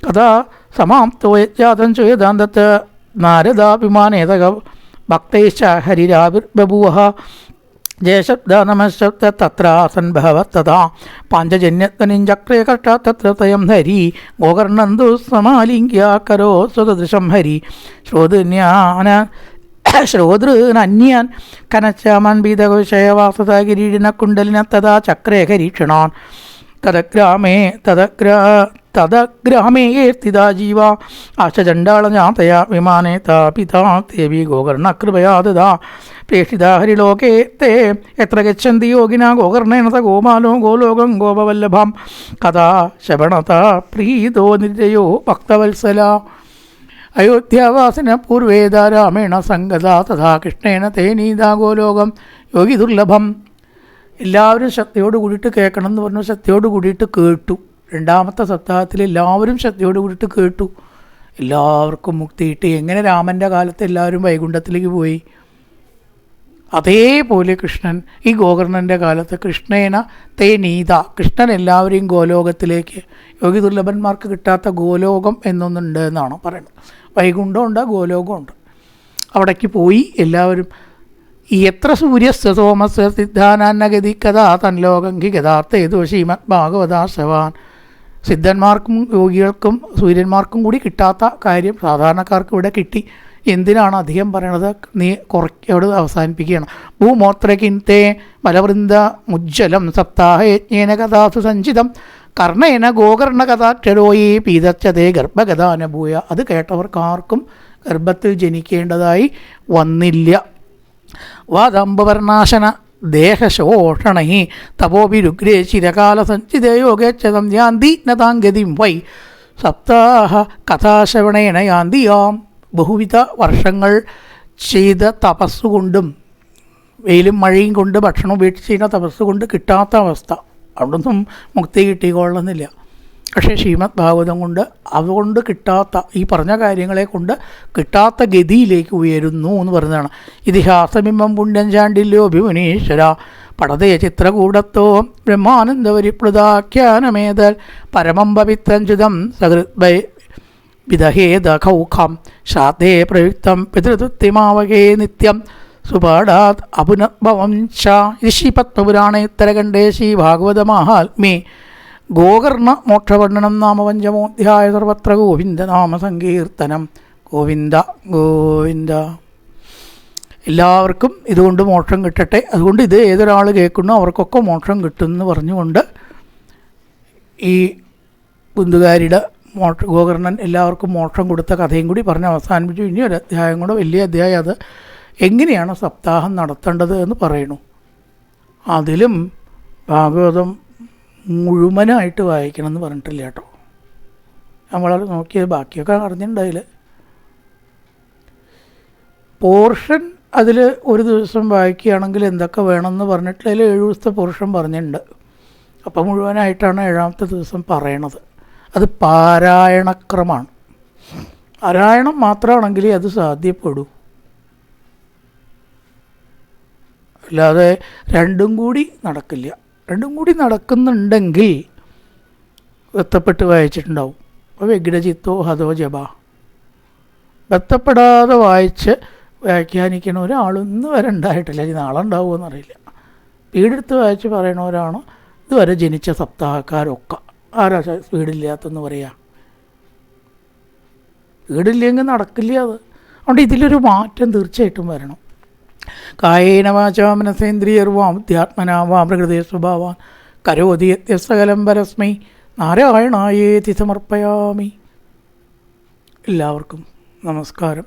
കഥാ സമാപ്തോ യജാതം ചേതാന്തത്ത് നാരദാഭിമാനേതക ഭക്തൈശ്ച ഹരിരാവിർബഭൂവഃ ജയശബ്ദ നമശബ്ദ തത്രാസൻ ഭവത്തഥാ പാഞ്ചജന്യത്തനിഞ്ചക്രേ കഷ്ട തത്ര സ്വയം ഹരി ഗോകർണന്തു സമാലിംഗ്യ കരോ സ്വതദൃശം ഹരി ശ്രോതൃനന്യാൻ കനച്ചാമൻ ബീതകോശയവാസത കിരീടിന കുണ്ടലിന തഥാ ചക്രേ ഹരീക്ഷണാൻ തദഗ്രാമേ സ്ഥിതാ ജീവ ആശചണ്ഡാളജാതയാ വിമാനേ താപിതാ ദേവി ഗോകർണ കൃപയാ ദദാ പ്രേക്ഷിതാ ഹരിലോകേ തേ എത്ര ഗച്ഛന്തി യോഗിന ഗോകർണേന ത ഗോപാലോ ഗോലോകം ഗോപവല്ലഭം കഥാ ശവണത പ്രീതോ നിരയോ ഭക്തവത്സല അയോധ്യാവാസിന പൂർവേദ രാമേണ സംഗത തഥാ കൃഷ്ണേന തേ നീതാ ഗോലോകം യോഗി ദുർലഭം. എല്ലാവരും ശ്രദ്ധയോട് കൂടിയിട്ട് കേൾക്കണം എന്ന് പറഞ്ഞു. ശ്രദ്ധയോട് കൂടിയിട്ട് കേട്ടു. 2ാമത്തെ സപ്താഹത്തിൽ എല്ലാവരും ശ്രദ്ധയോട് കൂടിയിട്ട് കേട്ടു. എല്ലാവർക്കും മുക്തി കിട്ടി. എങ്ങനെ രാമൻ്റെ കാലത്ത് എല്ലാവരും വൈകുണ്ഠത്തിലേക്ക് പോയി, അതേപോലെ കൃഷ്ണൻ ഈ ഗോകർണൻ്റെ കാലത്ത് കൃഷ്ണേന തേ നീത, കൃഷ്ണൻ എല്ലാവരെയും ഗോലോകത്തിലേക്ക്, യോഗി ദുർലഭന്മാർക്ക് കിട്ടാത്ത ഗോലോകം എന്നൊന്നുണ്ട് എന്നാണ് പറയുന്നത്. വൈകുണ്ഠമുണ്ട്, ഗോലോകമുണ്ട്. അവിടേക്ക് പോയി എല്ലാവരും. എത്ര സൂര്യസ്യ സോമസ്യ സിദ്ധാനാന്നഗതി കഥാ തൻലോകം ഹി ഗതാർത്ഥേതു ശ്രീമദ് ഭാഗവതാശ്രവാൻ. സിദ്ധന്മാർക്കും യോഗികൾക്കും സൂര്യന്മാർക്കും കൂടി കിട്ടാത്ത കാര്യം സാധാരണക്കാർക്ക് ഇവിടെ കിട്ടി. എന്തിനാണ് അധികം പറയണത്? നീ കുറയ്ക്കോട് അവസാനിപ്പിക്കുകയാണ്. ഭൂമോത്രകിന്തേ ബലവൃന്ദ മുജ്ജലം സപ്താഹയജ്ഞേന കഥാസു സഞ്ചിതം കർണേന ഗോകർണ കഥാക്ഷരോയി പീതച്ചതേ ഗർഭഗതാനുഭൂയ. അത് കേട്ടവർക്കാർക്കും ഗർഭത്തിൽ ജനിക്കേണ്ടതായി വന്നില്ല. വാദംബവർണാശന ദേഹശോഷണൈ തപോഭിരുഗ്രേ ചിരകാല സഞ്ചിതേ യോഗേച്ഛതം യാന്തി നതാംഗതിം വൈ സപ്താഹ കഥാശ്രവണേന യാന്തിയാം. ബഹുവിധ വർഷങ്ങൾ ചെയ്ത തപസ്സുകൊണ്ടും വെയിലും മഴയും കൊണ്ട് ഭക്ഷണം ഉപേക്ഷിച്ച് ചെയ്യുന്ന തപസ്സുകൊണ്ട് കിട്ടാത്ത അവസ്ഥ, അവിടൊന്നും മുക്തി കിട്ടിക്കൊള്ളുന്നില്ല. പക്ഷേ ശ്രീമദ് ഭാഗവതം കൊണ്ട് അതുകൊണ്ട് കിട്ടാത്ത ഈ പറഞ്ഞ കാര്യങ്ങളെ കൊണ്ട് കിട്ടാത്ത ഗതിയിലേക്ക് ഉയരുന്നു എന്ന് പറയുന്നതാണ്. ഇതിഹാസബിംബം പുണ്യം ചാണ്ടില്ലോ അഭിമുനീശ്വര പടതയ ചിത്രകൂടത്തോ ബ്രഹ്മാനന്ദവരിപ്രദാഖ്യാനമേതൽ പരമം പവിത്രഞ്ചുതം സഹൃദ്വൈ വിദഹേദഖൗഖം ശ്രാദ്ധേ പ്രയുക്തം പിതൃതുത്തിമാവകേ നിത്യം സുപാഠാത് അപുനർഭവം ച. ഇത് ശ്രീപത്മപുരാണേ ഉത്തരഖണ്ഡേ ശ്രീഭാഗവതമാഹാത്മ്യേ ഗോകർണ മോക്ഷവർണ്ണനം നാമപഞ്ചമോധ്യായ സർവത്ര ഗോവിന്ദ നാമസങ്കീർത്തനം. ഗോവിന്ദ ഗോവിന്ദ. എല്ലാവർക്കും ഇതുകൊണ്ട് മോക്ഷം കിട്ടട്ടെ. അതുകൊണ്ട് ഇത് ഏതൊരാൾ കേൾക്കുന്നോ അവർക്കൊക്കെ മോക്ഷം കിട്ടുമെന്ന് പറഞ്ഞുകൊണ്ട് ഈ ബുന്ധുകാരിയുടെ ഗോകർണൻ എല്ലാവർക്കും മോക്ഷം കൊടുത്ത കഥയും കൂടി പറഞ്ഞ് അവസാനിപ്പിച്ചു. ഇനി ഒരു അധ്യായം കൂടെ, വലിയ അധ്യായം, അത് എങ്ങനെയാണ് സപ്താഹം നടത്തേണ്ടത് എന്ന് പറയണു. അതിലും ഭാഗവതം മുഴുവനായിട്ട് വായിക്കണം എന്ന് പറഞ്ഞിട്ടില്ല കേട്ടോ. നമ്മൾ നോക്കിയത് ബാക്കിയൊക്കെ അറിഞ്ഞിട്ടുണ്ടായില്ല. പോർഷൻ അതിൽ ഒരു ദിവസം വായിക്കുകയാണെങ്കിൽ എന്തൊക്കെ വേണമെന്ന് പറഞ്ഞിട്ട് അതിൽ 7 ദിവസത്തെ പോർഷൻ പറഞ്ഞിട്ടുണ്ട്. അപ്പം മുഴുവനായിട്ടാണ് 7ാമത്തെ ദിവസം പറയണത്. അത് പാരായണക്രമമാണ്. പാരായണം മാത്രമാണെങ്കിലേ അത് സാധ്യപ്പെടൂ. അല്ലാതെ രണ്ടും കൂടി നടക്കില്ല. രണ്ടും കൂടി നടക്കുന്നുണ്ടെങ്കിൽ ബന്ധപ്പെട്ട് വായിച്ചിട്ടുണ്ടാവും. വ്യഗ്രചിത്തോ ഹതോ ജപ. ബന്ധപ്പെടാതെ വായിച്ച് വ്യാഖ്യാനിക്കണ ഒരാളൊന്നും വരെ ഉണ്ടായിട്ടില്ല. ഇനി നാളെ ഉണ്ടാവുമെന്നറിയില്ല. സ്പീഡെടുത്ത് വായിച്ച് പറയണവരാണ് ഇതുവരെ ജനിച്ച സപ്താഹക്കാരൊക്കെ. ആരാ സ്പീഡില്ലാത്തെന്ന് പറയാം? സ്പീഡില്ലെങ്കിൽ നടക്കില്ല അത്. അതുകൊണ്ട് ഇതിലൊരു മാറ്റം തീർച്ചയായിട്ടും വരണം. കായേന വാചാ മനസേന്ദ്രിയർവാം അധ്യാത്മനാ വാ പ്രകൃതി സ്വഭാവാൻ കരോതി യസ്സകലം പരസ്മൈ നാരായണായേതി സമർപ്പയാമി. എല്ലാവർക്കും നമസ്കാരം.